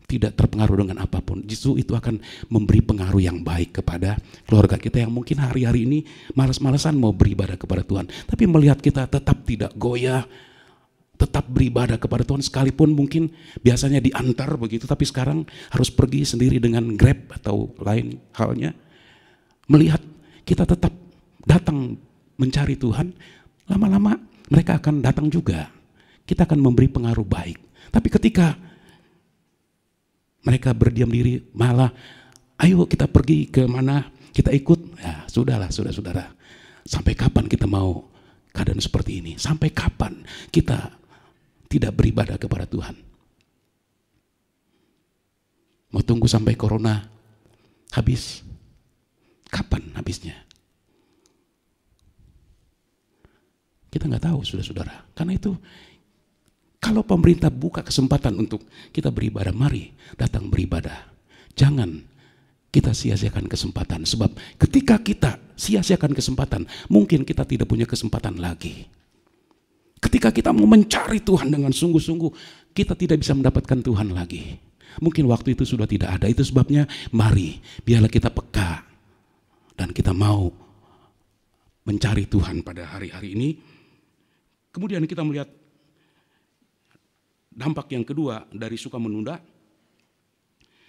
tidak terpengaruh dengan apapun, justru itu akan memberi pengaruh yang baik kepada keluarga kita yang mungkin hari-hari ini malas-malasan mau beribadah kepada Tuhan. Tapi melihat kita tetap tidak goyah, tetap beribadah kepada Tuhan, sekalipun mungkin biasanya diantar begitu, tapi sekarang harus pergi sendiri dengan Grab atau lain halnya. Melihat kita tetap datang mencari Tuhan, lama-lama mereka akan datang juga. Kita akan memberi pengaruh baik. Tapi ketika mereka berdiam diri, malah ayo kita pergi ke mana, kita ikut. Ya sudahlah saudara-saudara. Sampai kapan kita mau keadaan seperti ini? Sampai kapan kita tidak beribadah kepada Tuhan? Mau tunggu sampai corona habis? Kapan habisnya? Kita nggak tahu, saudara-saudara. Karena itu, kalau pemerintah buka kesempatan untuk kita beribadah, mari datang beribadah. Jangan kita sia-siakan kesempatan. Sebab ketika kita sia-siakan kesempatan, mungkin kita tidak punya kesempatan lagi. Ketika kita mau mencari Tuhan dengan sungguh-sungguh, kita tidak bisa mendapatkan Tuhan lagi. Mungkin waktu itu sudah tidak ada. Itu sebabnya mari, biarlah kita peka. Dan kita mau mencari Tuhan pada hari-hari ini. Kemudian kita melihat dampak yang kedua dari suka menunda.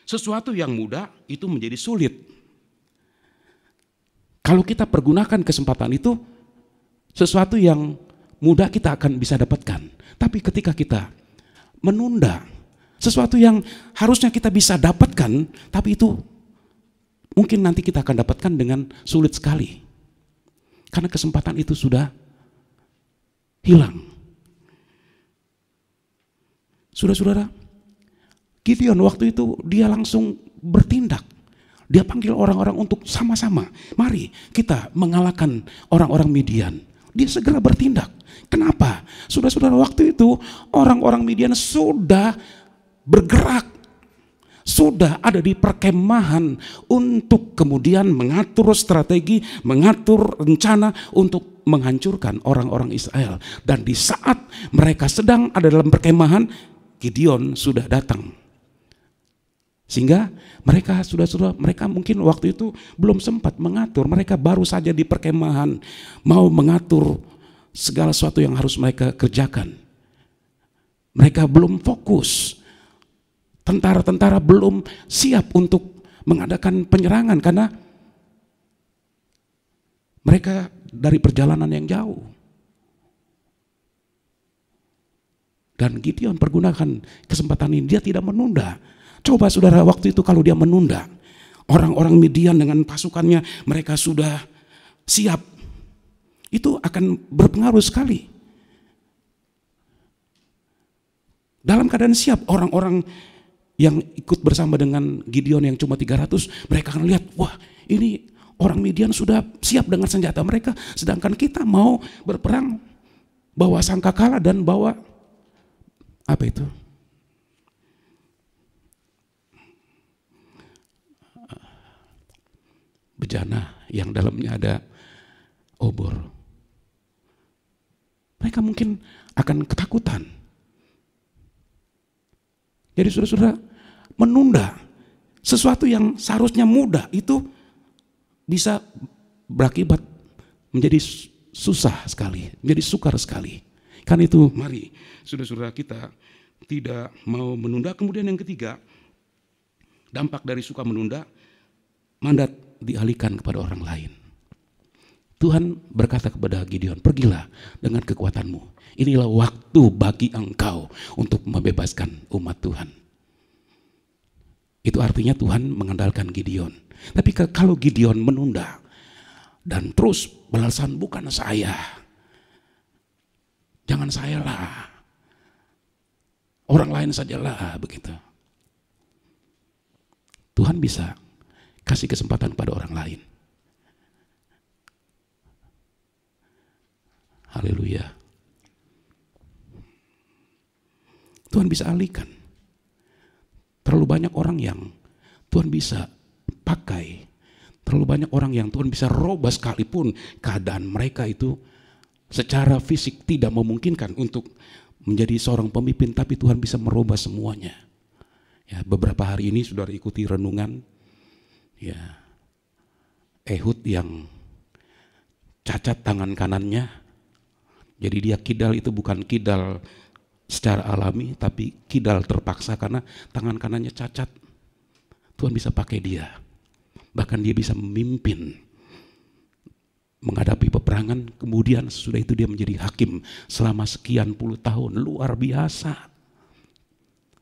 Sesuatu yang mudah itu menjadi sulit. Kalau kita pergunakan kesempatan itu, sesuatu yang mudah kita akan bisa dapatkan. Tapi ketika kita menunda, sesuatu yang harusnya kita bisa dapatkan, tapi itu mungkin nanti kita akan dapatkan dengan sulit sekali. Karena kesempatan itu sudah hilang. Saudara-saudara, Gideon waktu itu dia langsung bertindak. Dia panggil orang-orang untuk sama-sama, mari kita mengalahkan orang-orang Midian. Dia segera bertindak. Kenapa? Saudara-saudara, waktu itu orang-orang Midian sudah bergerak, sudah ada di perkemahan untuk kemudian mengatur strategi, mengatur rencana untuk menghancurkan orang-orang Israel. Dan di saat mereka sedang ada dalam perkemahan, Gideon sudah datang. Sehingga mereka mereka mungkin waktu itu belum sempat mengatur. Mereka baru saja di perkemahan mau mengatur segala sesuatu yang harus mereka kerjakan. Mereka belum fokus. Tentara-tentara belum siap untuk mengadakan penyerangan karena mereka dari perjalanan yang jauh. Dan Gideon pergunakan kesempatan ini, dia tidak menunda. Coba saudara, waktu itu kalau dia menunda, orang-orang Midian dengan pasukannya mereka sudah siap. Itu akan berpengaruh sekali. Dalam keadaan siap, orang-orang yang ikut bersama dengan Gideon yang cuma 300, mereka akan lihat, wah ini orang Midian sudah siap dengan senjata mereka, sedangkan kita mau berperang bawa sangkakala dan bawa apa itu? Bejana yang dalamnya ada obor. Mereka mungkin akan ketakutan. Jadi saudara-saudara, menunda sesuatu yang seharusnya mudah itu bisa berakibat menjadi susah sekali, menjadi sukar sekali. Kan itu, mari saudara-saudara, kita tidak mau menunda. Kemudian yang ketiga, dampak dari suka menunda, mandat dialihkan kepada orang lain. Tuhan berkata kepada Gideon, pergilah dengan kekuatanmu. Inilah waktu bagi engkau untuk membebaskan umat Tuhan. Itu artinya Tuhan mengandalkan Gideon. Tapi kalau Gideon menunda dan terus beralasan bukan saya, jangan saya lah, orang lain sajalah, begitu. Tuhan bisa kasih kesempatan pada orang lain. Haleluya. Tuhan bisa alihkan. Terlalu banyak orang yang Tuhan bisa pakai. Terlalu banyak orang yang Tuhan bisa robah sekalipun keadaan mereka itu secara fisik tidak memungkinkan untuk menjadi seorang pemimpin, tapi Tuhan bisa merubah semuanya. Ya, beberapa hari ini saudara ikuti renungan ya Ehud yang cacat tangan kanannya. Jadi dia kidal itu bukan kidal secara alami, tapi kidal terpaksa karena tangan kanannya cacat. Tuhan bisa pakai dia. Bahkan dia bisa memimpin menghadapi peperangan, kemudian sesudah itu dia menjadi hakim selama sekian puluh tahun. Luar biasa.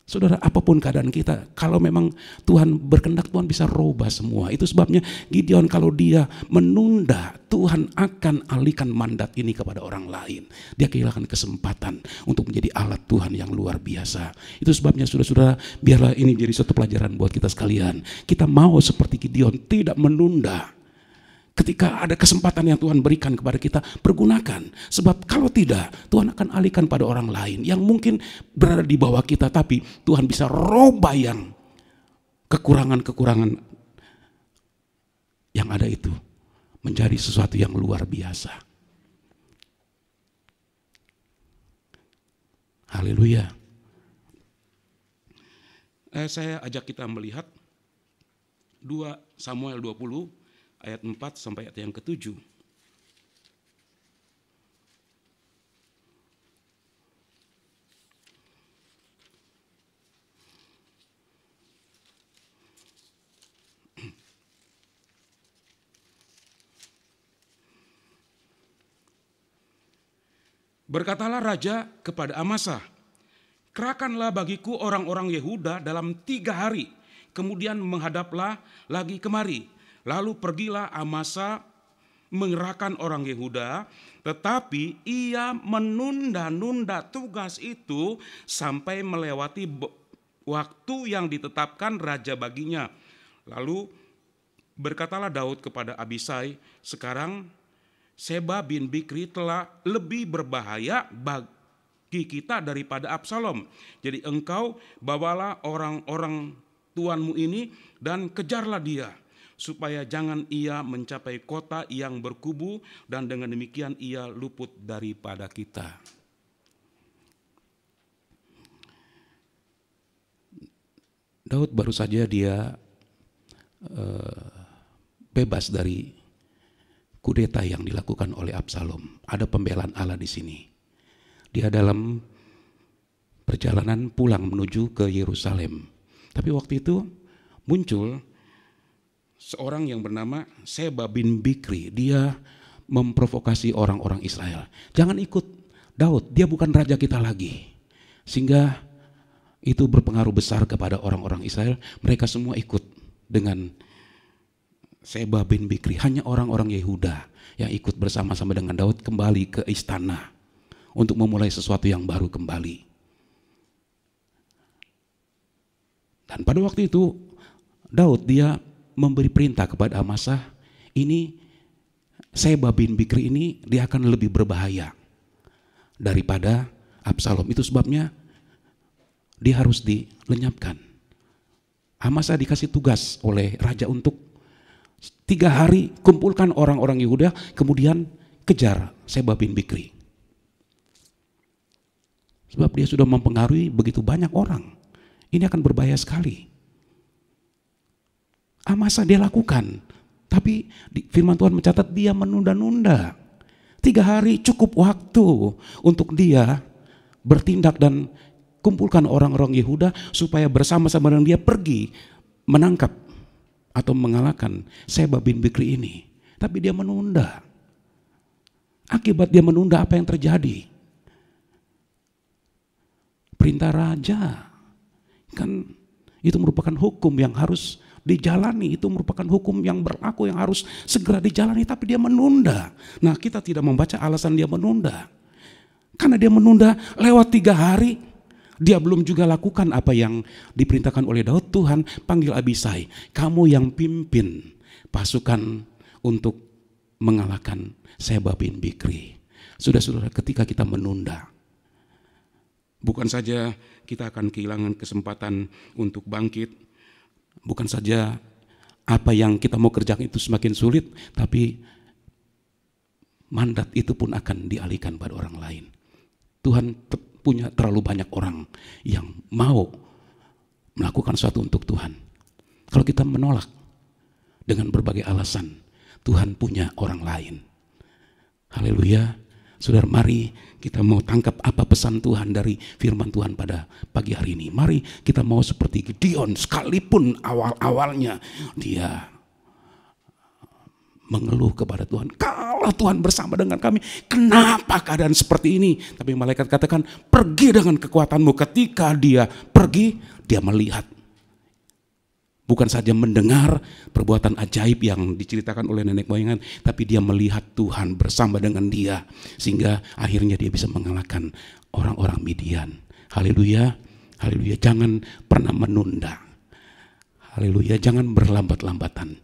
Saudara, apapun keadaan kita, kalau memang Tuhan berkehendak, Tuhan bisa rubah semua. Itu sebabnya Gideon kalau dia menunda, Tuhan akan alihkan mandat ini kepada orang lain. Dia kehilangan kesempatan untuk menjadi alat Tuhan yang luar biasa. Itu sebabnya saudara-saudara, biarlah ini jadi suatu pelajaran buat kita sekalian. Kita mau seperti Gideon, tidak menunda. Ketika ada kesempatan yang Tuhan berikan kepada kita, pergunakan. Sebab kalau tidak, Tuhan akan alihkan pada orang lain yang mungkin berada di bawah kita, tapi Tuhan bisa rubah yang kekurangan-kekurangan yang ada itu menjadi sesuatu yang luar biasa. Haleluya. Saya ajak kita melihat 2 Samuel 20 ayat 4 sampai ayat yang ke-7. Berkatalah raja kepada Amasa, "Kerahkanlah bagiku orang-orang Yehuda dalam 3 hari, kemudian menghadaplah lagi kemari." Lalu pergilah Amasa mengerahkan orang Yehuda, tetapi ia menunda-nunda tugas itu sampai melewati waktu yang ditetapkan raja baginya. Lalu berkatalah Daud kepada Abisai, "Sekarang Seba bin Bikri telah lebih berbahaya bagi kita daripada Absalom. Jadi engkau bawalah orang-orang tuanmu ini dan kejarlah dia, supaya jangan ia mencapai kota yang berkubu, dan dengan demikian ia luput daripada kita." Daud baru saja dia bebas dari kudeta yang dilakukan oleh Absalom. Ada pembelaan Allah di sini. Dia dalam perjalanan pulang menuju ke Yerusalem. Tapi waktu itu muncul seorang yang bernama Seba bin Bikri. Dia memprovokasi orang-orang Israel. Jangan ikut Daud, dia bukan raja kita lagi. Sehingga itu berpengaruh besar kepada orang-orang Israel. Mereka semua ikut dengan Seba bin Bikri. Hanya orang-orang Yehuda yang ikut bersama-sama dengan Daud kembali ke istana untuk memulai sesuatu yang baru kembali. Dan pada waktu itu Daud dia memberi perintah kepada Amasa, ini Seba bin Bikri ini dia akan lebih berbahaya daripada Absalom. Itu sebabnya dia harus dilenyapkan. Amasa dikasih tugas oleh raja untuk 3 hari kumpulkan orang-orang Yehuda, kemudian kejar Seba bin Bikri. Sebab dia sudah mempengaruhi begitu banyak orang. Ini akan berbahaya sekali. Amasa dia lakukan, tapi firman Tuhan mencatat dia menunda-nunda. 3 hari cukup waktu untuk dia bertindak dan kumpulkan orang-orang Yehuda supaya bersama-sama dengan dia pergi menangkap atau mengalahkan Seba bin Bikri ini. Tapi dia menunda. Akibat dia menunda, apa yang terjadi? Perintah raja. Kan itu merupakan hukum yang harus dijalani, itu merupakan hukum yang berlaku yang harus segera dijalani, tapi dia menunda. Nah, kita tidak membaca alasan dia menunda. Karena dia menunda lewat 3 hari, dia belum juga lakukan apa yang diperintahkan oleh Daud. Tuhan panggil Abisai, kamu yang pimpin pasukan untuk mengalahkan Seba bin Bikri. Saudara-saudara, ketika kita menunda, bukan saja kita akan kehilangan kesempatan untuk bangkit, bukan saja apa yang kita mau kerjakan itu semakin sulit, tapi mandat itu pun akan dialihkan pada orang lain. Tuhan punya terlalu banyak orang yang mau melakukan sesuatu untuk Tuhan. Kalau kita menolak dengan berbagai alasan, Tuhan punya orang lain. Haleluya. Saudara, mari kita mau tangkap apa pesan Tuhan dari firman Tuhan pada pagi hari ini. Mari kita mau seperti Gideon, sekalipun awal-awalnya dia mengeluh kepada Tuhan. Kalau Tuhan bersama dengan kami, kenapa keadaan seperti ini? Tapi malaikat katakan, pergi dengan kekuatanmu. Ketika dia pergi, dia melihat. Bukan saja mendengar perbuatan ajaib yang diceritakan oleh nenek moyang, tapi dia melihat Tuhan bersama dengan dia. Sehingga akhirnya dia bisa mengalahkan orang-orang Midian. Haleluya, haleluya. Jangan pernah menunda. Haleluya, jangan berlambat-lambatan.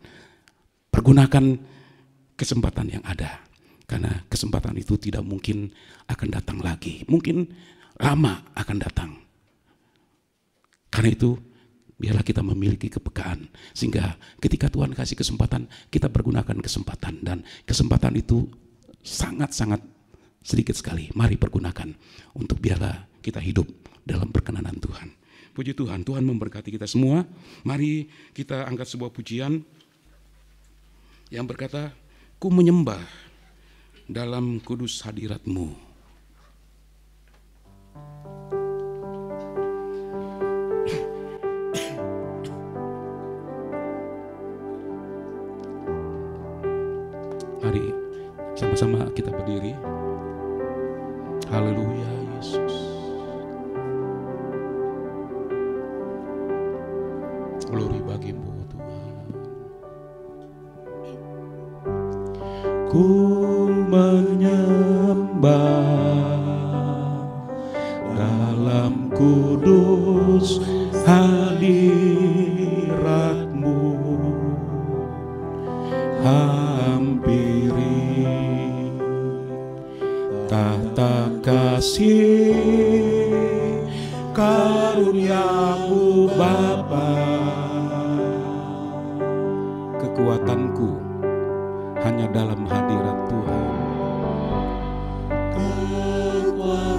Pergunakan kesempatan yang ada. Karena kesempatan itu tidak mungkin akan datang lagi. Mungkin lama akan datang. Karena itu, biarlah kita memiliki kepekaan. Sehingga ketika Tuhan kasih kesempatan, kita pergunakan kesempatan. Dan kesempatan itu sangat-sangat sedikit sekali. Mari pergunakan untuk biarlah kita hidup dalam perkenanan Tuhan. Puji Tuhan, Tuhan memberkati kita semua. Mari kita angkat sebuah pujian yang berkata, ku menyembah dalam kudus hadirat-Mu. Mari sama-sama kita berdiri. Haleluya Yesus. Glory bagi-Mu Tuhan. Ku menyembah dalam kudus hadirat-Mu, hampiri tahta kasih karunia-Mu Bapa. Kekuatanku hanya dalam hadirat Tuhan. Kekuatanku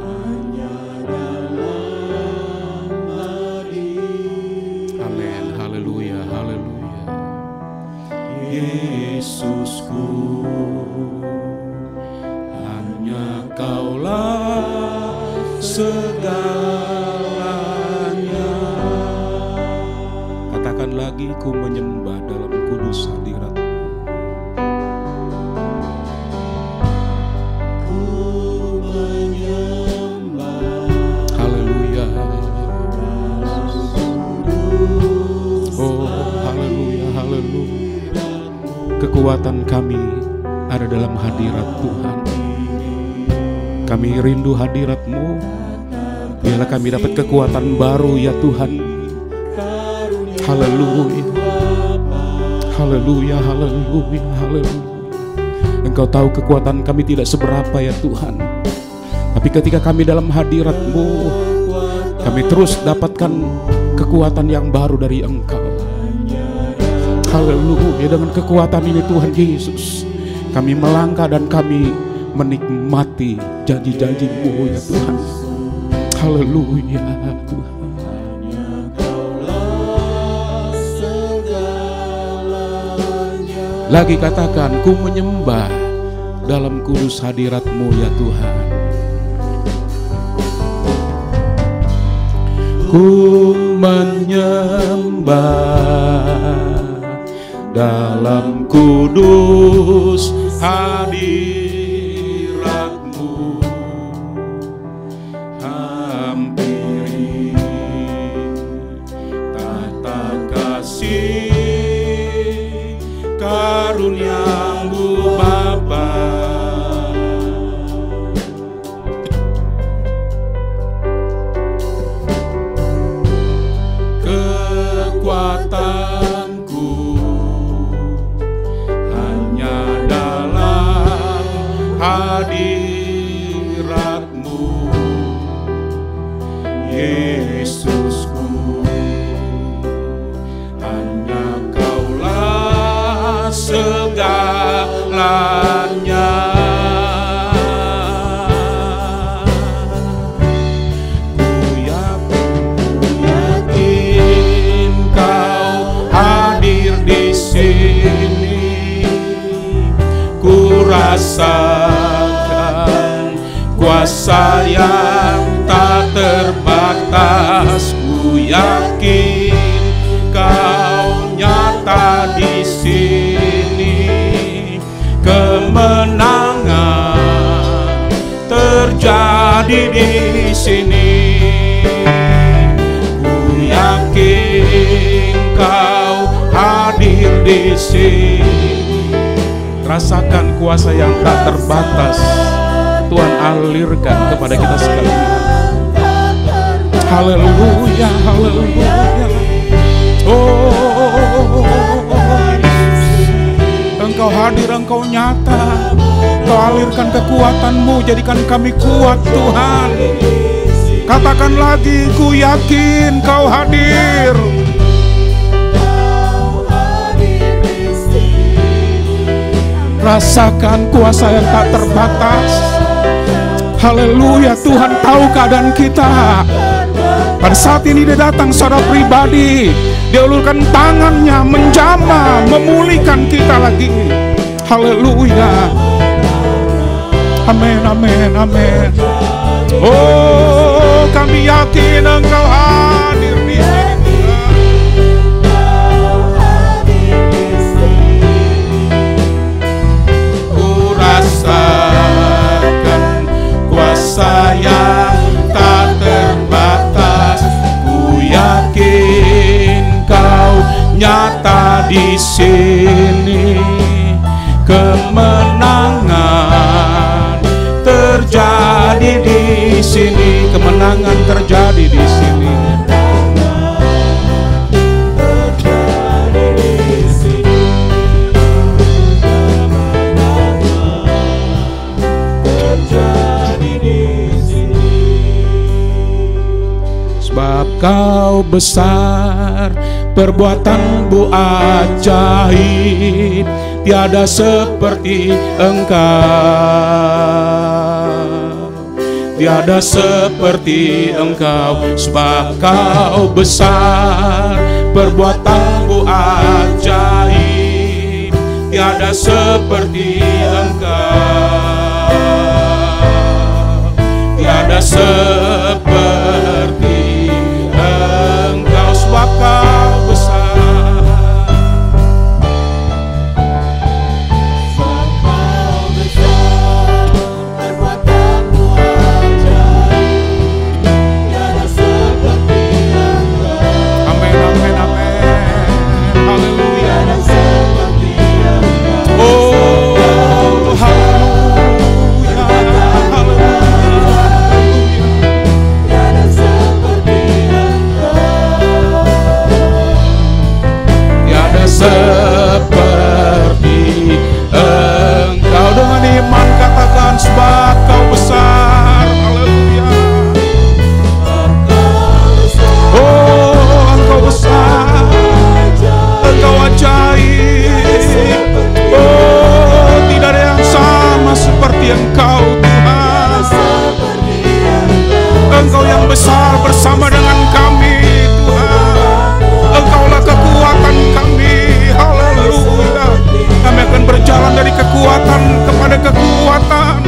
hanya dalam hadirat. Amin, haleluya, haleluya. Yesusku, hanya Kaulah segalanya. Katakan lagi, ku menyembah dalam kudus hadirat-Mu. Ku menyembah. Haleluya. Oh, haleluya, haleluya. Kekuatan kami ada dalam hadirat Tuhan. Kami rindu hadirat-Mu. Biarlah kami dapat kekuatan baru ya Tuhan. Haleluya. Haleluya, haleluya, haleluya. Engkau tahu kekuatan kami tidak seberapa ya Tuhan. Tapi ketika kami dalam hadirat-Mu, kami terus dapatkan kekuatan yang baru dari Engkau. Haleluya, dengan kekuatan ini Tuhan Yesus, kami melangkah dan kami menikmati janji-janji-Mu ya Tuhan. Haleluya Tuhan. Lagi katakan, ku menyembah dalam kudus hadirat-Mu ya Tuhan. Ku menyembah dalam kudus hadirat-Mu, hampiri tahta kasih karunia-Mu Bapa. Kekuatanku hanya dalam hadirat-Mu, Yesusku, hanya Kaulah segalanya. Rasakan kuasa yang tak terbatas. Ku yakin Kau terjadi di sini. Ku yakin Kau hadir di sini. Rasakan kuasa yang tak terbatas Tuhan alirkan kepada kita sekalian. Haleluya, haleluya. Oh, Engkau hadir, Engkau nyata. Kau alirkan kekuatan-Mu, jadikan kami kuat Tuhan. Katakan lagi, ku yakin Kau hadir. Rasakan kuasa yang tak terbatas. Haleluya, Tuhan tahu keadaan kita. Pada saat ini Dia datang secara pribadi. Dia ulurkan tangannya, menjamah, memulihkan kita lagi. Haleluya. Amin, amin, amin. Oh, kami yakin Engkau hadir di sini. Ku rasakan kuasa yang tak terbatas. Ku yakin Kau nyata di sini. Kemenangan terjadi di sini. Kemenangan terjadi di sini. Sebab Kau besar, perbuatan-Mu ajaib, tiada seperti Engkau. Tiada seperti Engkau. Sebab Kau besar, perbuatan-Mu ajaib, tiada seperti Engkau. Tiada seperti Engkau. Sebab Kau besar. Seperti Engkau. Dengan iman katakan, sebab Kau besar. Haleluya. Oh, Engkau besar, Engkau ajaib. Oh, tidak ada yang sama seperti Engkau Tuhan. Engkau yang besar bersama dengan kami Tuhan. Engkaulah kekuatan kami. Haleluya. Kami akan berjalan dari kekuatan kepada kekuatan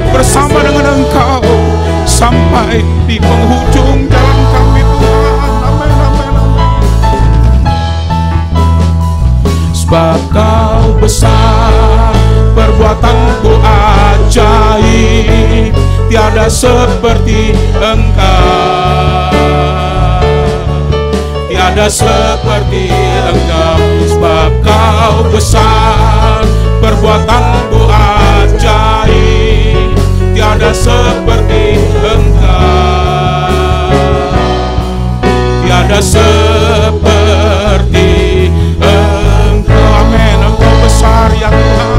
bersama dengan Engkau sampai di penghujung jalan kami Tuhan. Amin, amin, amin. Sebab Kau besar, perbuatan-Mu ajaib, tiada seperti Engkau. Tiada seperti Engkau. Sebab Kau besar, perbuatan-Mu ajaib, tiada seperti Engkau. Tiada seperti Engkau. Amin. Engkau besar ya Tuhan.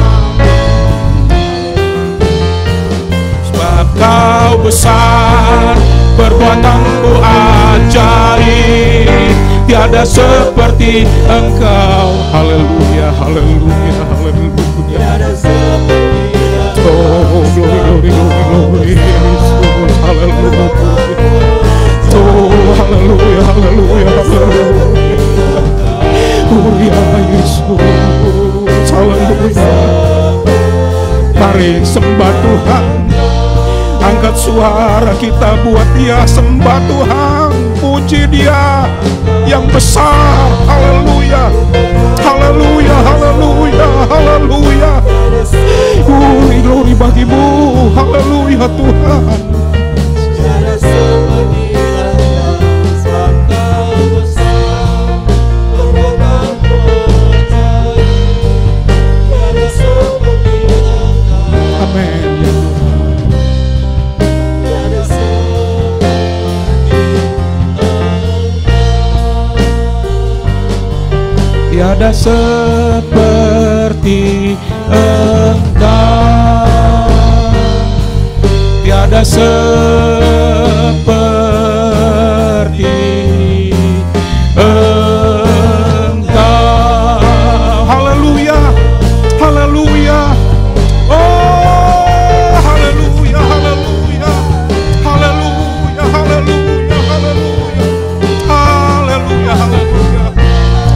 Sebab Kau besar, perbuatan-Mu ajaib, tiada seperti Engkau. Haleluya, haleluya, haleluya. Tiada seperti Engkau. Oh, glory, glory, glory, Yesus. Haleluya. Oh, haleluya, haleluya, haleluya. Oh, ya Yesus. Haleluya. Mari sembah Tuhan. Angkat suara kita buat Dia, sembah Tuhan, puji Dia yang besar. Haleluya, haleluya, haleluya, haleluya. Glory bagi-Mu. Haleluya. ya Tuhan. Tiada seperti Engkau, Engkau besar, perbuatan ajaib. Tiada seperti Engkau. Amin ya Tuhan. Tiada seperti Engkau. Tiada seperti Engkau, tiada seperti Engkau. Haleluya, haleluya, oh haleluya, haleluya, haleluya, haleluya, haleluya, haleluya, haleluya,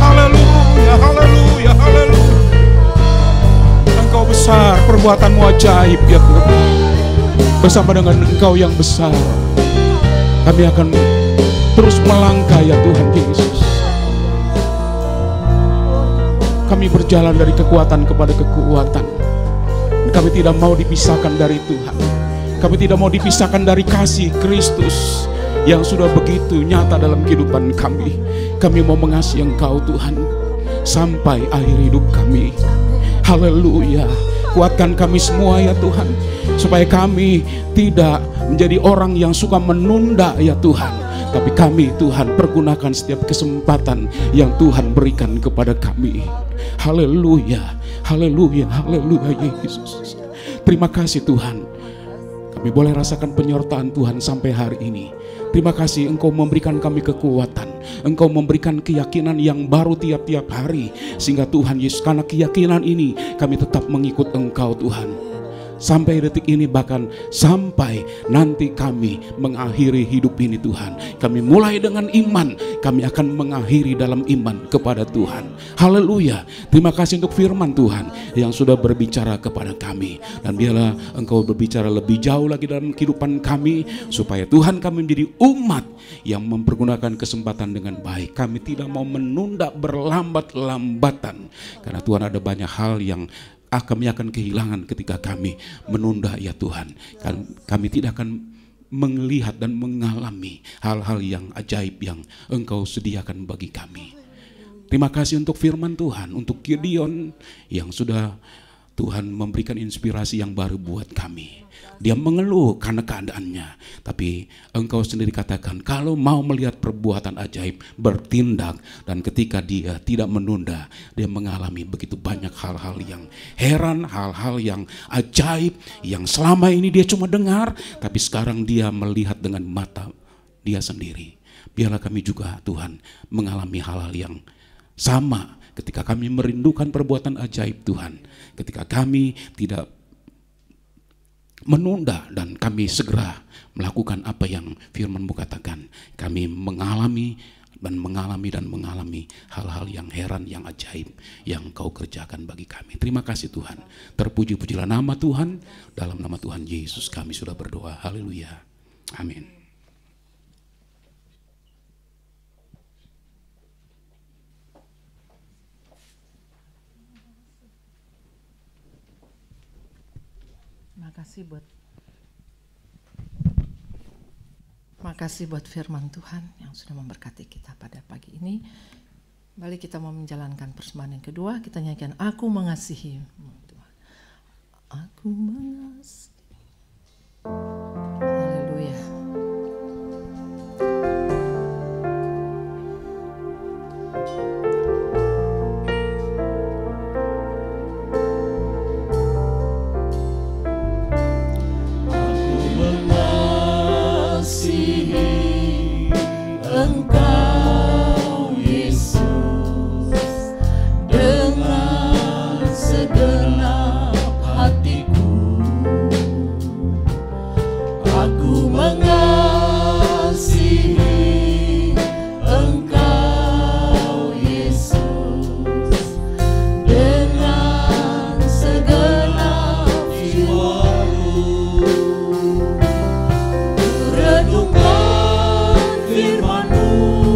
haleluya, haleluya, haleluya. Engkau besar, perbuatanmu ajaib ya Tuhan. Bersama dengan Engkau yang besar, kami akan terus melangkah ya Tuhan Yesus. Kami berjalan dari kekuatan kepada kekuatan. Kami tidak mau dipisahkan dari Tuhan. Kami tidak mau dipisahkan dari kasih Kristus yang sudah begitu nyata dalam kehidupan kami. Kami mau mengasihi Engkau Tuhan sampai akhir hidup kami. Haleluya. Kuatkan kami semua ya Tuhan, supaya kami tidak menjadi orang yang suka menunda ya Tuhan. Tapi kami Tuhan pergunakan setiap kesempatan yang Tuhan berikan kepada kami. Haleluya, haleluya, haleluya Yesus. Terima kasih Tuhan, kami boleh rasakan penyertaan Tuhan sampai hari ini. Terima kasih Engkau memberikan kami kekuatan, Engkau memberikan keyakinan yang baru tiap-tiap hari. Sehingga Tuhan Yesus, karena keyakinan ini kami tetap mengikut Engkau Tuhan. Sampai detik ini, bahkan sampai nanti kami mengakhiri hidup ini Tuhan. Kami mulai dengan iman, kami akan mengakhiri dalam iman kepada Tuhan. Haleluya. Terima kasih untuk firman Tuhan yang sudah berbicara kepada kami. Dan biarlah Engkau berbicara lebih jauh lagi dalam kehidupan kami, supaya Tuhan kami menjadi umat yang mempergunakan kesempatan dengan baik. Kami tidak mau menunda berlambat-lambatan, karena Tuhan ada banyak hal yang kami akan kehilangan ketika kami menunda ya Tuhan. Kami tidak akan melihat dan mengalami hal-hal yang ajaib yang Engkau sediakan bagi kami. Terima kasih untuk firman Tuhan, untuk Gideon yang sudah Tuhan memberikan inspirasi yang baru buat kami. Dia mengeluh karena keadaannya, tapi Engkau sendiri katakan kalau mau melihat perbuatan ajaib, bertindak. Dan ketika dia tidak menunda, dia mengalami begitu banyak hal-hal yang heran, hal-hal yang ajaib yang selama ini dia cuma dengar, tapi sekarang dia melihat dengan mata dia sendiri. Biarlah kami juga Tuhan mengalami hal-hal yang sama ketika kami merindukan perbuatan ajaib Tuhan, ketika kami tidak menunda dan kami segera melakukan apa yang firman-Mu katakan. Kami mengalami hal-hal yang heran, yang ajaib yang Kau kerjakan bagi kami. Terima kasih Tuhan. Terpuji-pujilah nama Tuhan. Dalam nama Tuhan Yesus kami sudah berdoa. Haleluya. Amin. Makasih buat firman Tuhan yang sudah memberkati kita pada pagi ini. Balik kita mau menjalankan persembahan yang kedua, kita nyanyikan Aku Mengasihi Tuhan. Aku mengasihi. Haleluya. Engkau Yesus dengan segenap hatiku. Aku mengasihi Engkau Yesus dengan segenap jiwaku. Renungkan firman-Mu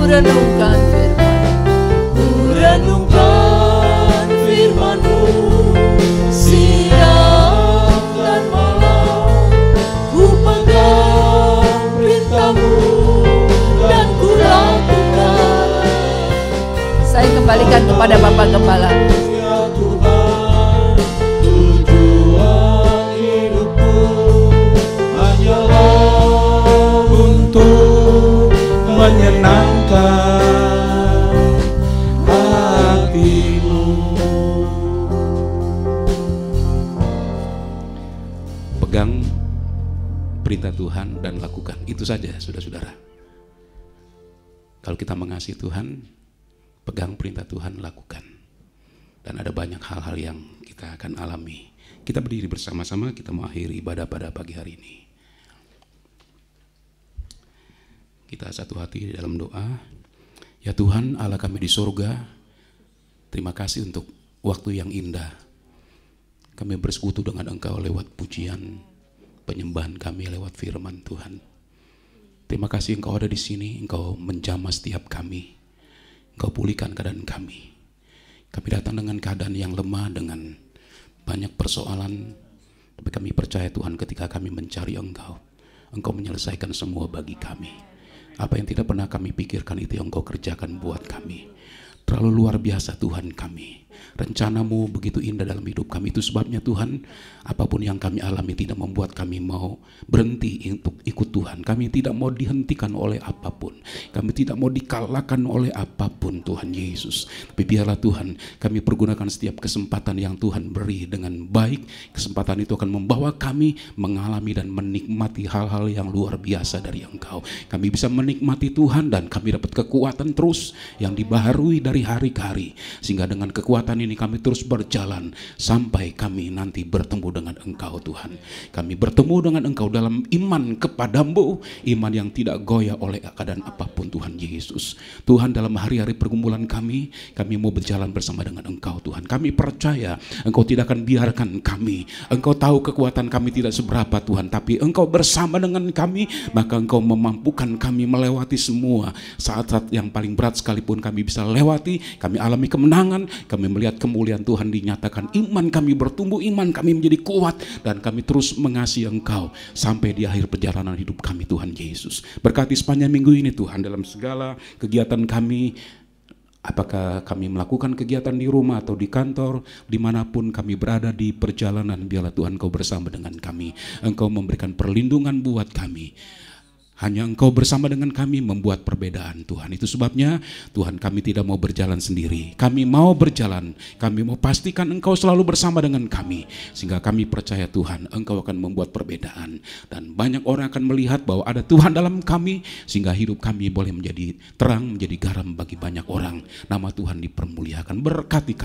renungkan firman-Mu siang dan malam. Ku pegang perintah-Mu dan ku lakukan. Saya kembalikan kepada Bapak Gembala. Ya Tuhan, tujuan hidupku hanyalah untuk menyenangkan hati-Mu. Pegang perintah Tuhan dan lakukan. Itu saja, saudara-saudara. Kalau kita mengasihi Tuhan, pegang perintah Tuhan, lakukan. Dan ada banyak hal-hal yang kita akan alami. Kita berdiri bersama-sama, kita mengakhiri ibadah pada pagi hari ini. Kita satu hati dalam doa. Ya Tuhan, Allah kami di surga, terima kasih untuk waktu yang indah. Kami bersekutu dengan Engkau lewat pujian, penyembahan kami lewat firman Tuhan. Terima kasih Engkau ada di sini, Engkau menjamah setiap kami. Engkau pulihkan keadaan kami. Kami datang dengan keadaan yang lemah, dengan banyak persoalan. Tapi kami percaya Tuhan, ketika kami mencari Engkau, Engkau menyelesaikan semua bagi kami. Apa yang tidak pernah kami pikirkan itu yang Engkau kerjakan buat kami. Terlalu luar biasa Tuhan kami. Rencana-Mu begitu indah dalam hidup kami. Itu sebabnya Tuhan, apapun yang kami alami tidak membuat kami mau berhenti untuk ikut Tuhan. Kami tidak mau dihentikan oleh apapun. Kami tidak mau dikalahkan oleh apapun Tuhan Yesus. Tapi biarlah Tuhan, kami pergunakan setiap kesempatan yang Tuhan beri dengan baik. Kesempatan itu akan membawa kami mengalami dan menikmati hal-hal yang luar biasa dari Engkau. Kami bisa menikmati Tuhan dan kami dapat kekuatan terus yang dibaharui dari hari ke hari. Sehingga dengan kekuatan ini kami terus berjalan sampai kami nanti bertemu dengan Engkau Tuhan. Kami bertemu dengan Engkau dalam iman kepadamu, iman yang tidak goyah oleh keadaan apapun Tuhan Yesus. Tuhan, dalam hari-hari pergumulan kami mau berjalan bersama dengan Engkau Tuhan. Kami percaya Engkau tidak akan biarkan kami. Engkau tahu kekuatan kami tidak seberapa Tuhan, tapi Engkau bersama dengan kami, maka Engkau memampukan kami melewati semua saat-saat yang paling berat sekalipun kami bisa lewati. Kami alami kemenangan, kami melihat kemuliaan Tuhan dinyatakan, iman kami bertumbuh, iman kami menjadi kuat, dan kami terus mengasihi Engkau sampai di akhir perjalanan hidup kami Tuhan Yesus. Berkati sepanjang minggu ini Tuhan, dalam segala kegiatan kami, apakah kami melakukan kegiatan di rumah atau di kantor, dimanapun kami berada di perjalanan, biarlah Tuhan Engkau bersama dengan kami. Engkau memberikan perlindungan buat kami. Hanya Engkau bersama dengan kami membuat perbedaan Tuhan. Itu sebabnya Tuhan, kami tidak mau berjalan sendiri. Kami mau berjalan, kami mau pastikan Engkau selalu bersama dengan kami. Sehingga kami percaya Tuhan, Engkau akan membuat perbedaan. Dan banyak orang akan melihat bahwa ada Tuhan dalam kami. Sehingga hidup kami boleh menjadi terang, menjadi garam bagi banyak orang. Nama Tuhan dipermuliakan. Berkati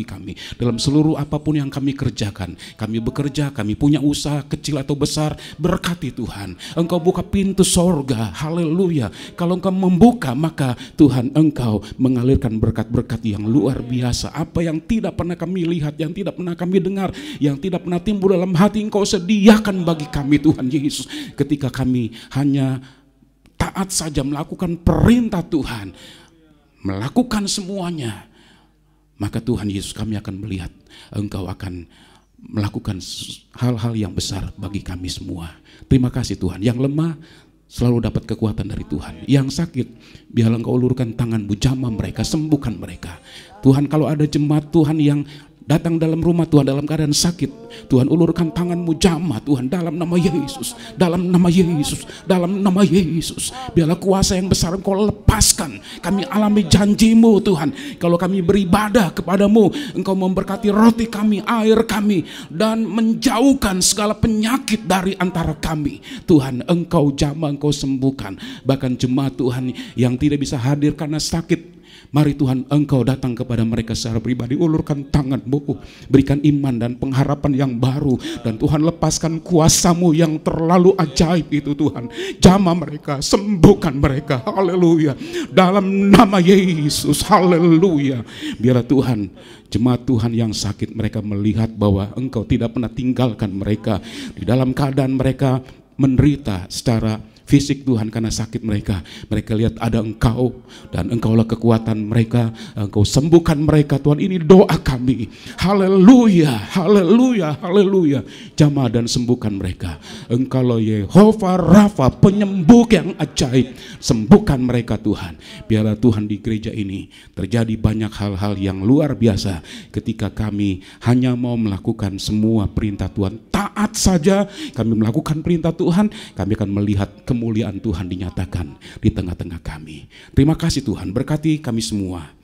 kami dalam seluruh apapun yang kami kerjakan. Kami bekerja, kami punya usaha kecil atau besar. Berkati Tuhan. Engkau buka pintu sorga, haleluya. Kalau Engkau membuka, maka Tuhan Engkau mengalirkan berkat-berkat yang luar biasa. Apa yang tidak pernah kami lihat, yang tidak pernah kami dengar, yang tidak pernah timbul dalam hati, Engkau sediakan bagi kami Tuhan Yesus. Ketika kami hanya taat saja melakukan perintah Tuhan, melakukan semuanya, maka Tuhan Yesus, kami akan melihat Engkau akan melakukan hal-hal yang besar bagi kami semua. Terima kasih Tuhan. Yang lemah selalu dapat kekuatan dari Tuhan. Yang sakit, biarlah Engkau ulurkan tangan-Mu, jamah mereka, sembuhkan mereka. Tuhan, kalau ada jemaat Tuhan yang datang dalam rumah Tuhan dalam keadaan sakit, Tuhan ulurkan tangan-Mu, jamah Tuhan, dalam nama Yesus, dalam nama Yesus, dalam nama Yesus. Biarlah kuasa yang besar Engkau lepaskan. Kami alami janji-Mu Tuhan. Kalau kami beribadah kepada-Mu, Engkau memberkati roti kami, air kami, dan menjauhkan segala penyakit dari antara kami. Tuhan, Engkau jamah, Engkau sembuhkan. Bahkan jemaat Tuhan yang tidak bisa hadir karena sakit, mari Tuhan, Engkau datang kepada mereka secara pribadi, ulurkan tangan-Mu, berikan iman dan pengharapan yang baru, dan Tuhan lepaskan kuasa-Mu yang terlalu ajaib itu Tuhan. Jamah mereka, sembuhkan mereka, haleluya, dalam nama Yesus, haleluya. Biarlah Tuhan, jemaat Tuhan yang sakit, mereka melihat bahwa Engkau tidak pernah tinggalkan mereka di dalam keadaan mereka menderita secara fisik Tuhan karena sakit mereka. Mereka lihat ada Engkau dan Engkaulah kekuatan mereka. Engkau sembuhkan mereka Tuhan. Ini doa kami. Haleluya, haleluya, haleluya. Jamah dan sembuhkan mereka. Engkaulah Yehova Rafa, penyembuh yang ajaib. Sembuhkan mereka Tuhan. Biarlah Tuhan di gereja ini terjadi banyak hal-hal yang luar biasa ketika kami hanya mau melakukan semua perintah Tuhan. Taat saja kami melakukan perintah Tuhan, kami akan melihat kemuliaan Tuhan dinyatakan di tengah-tengah kami. Terima kasih Tuhan, berkati kami semua.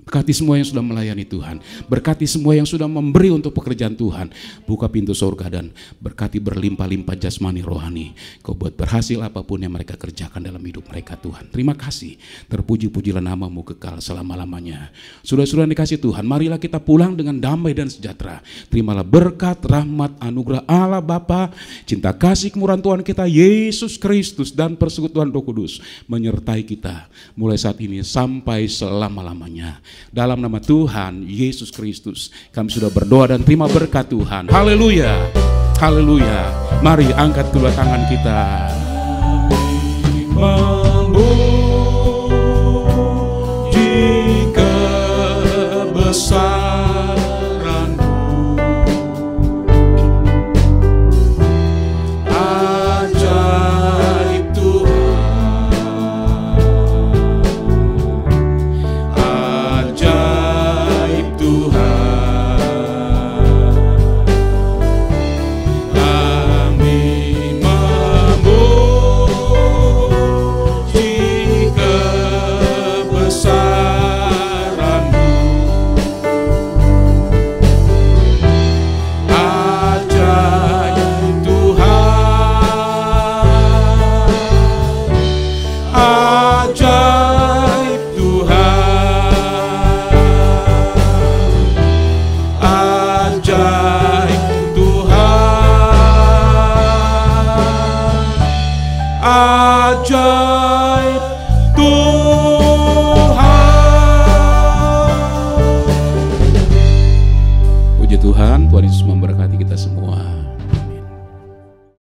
Berkati semua yang sudah melayani Tuhan. Berkati semua yang sudah memberi untuk pekerjaan Tuhan. Buka pintu surga dan berkati berlimpah-limpah jasmani rohani. Kau buat berhasil apapun yang mereka kerjakan dalam hidup mereka Tuhan. Terima kasih. Terpuji-pujilah namamu kekal selama-lamanya. Saudara-saudara dikasih Tuhan, marilah kita pulang dengan damai dan sejahtera. Terimalah berkat, rahmat, anugerah Allah Bapa, cinta kasih kemurahan Tuhan kita Yesus Kristus dan persekutuan Roh Kudus menyertai kita mulai saat ini sampai selama-lamanya. Dalam nama Tuhan Yesus Kristus kami sudah berdoa dan terima berkat Tuhan. Haleluya, haleluya. Mari angkat kedua tangan kita.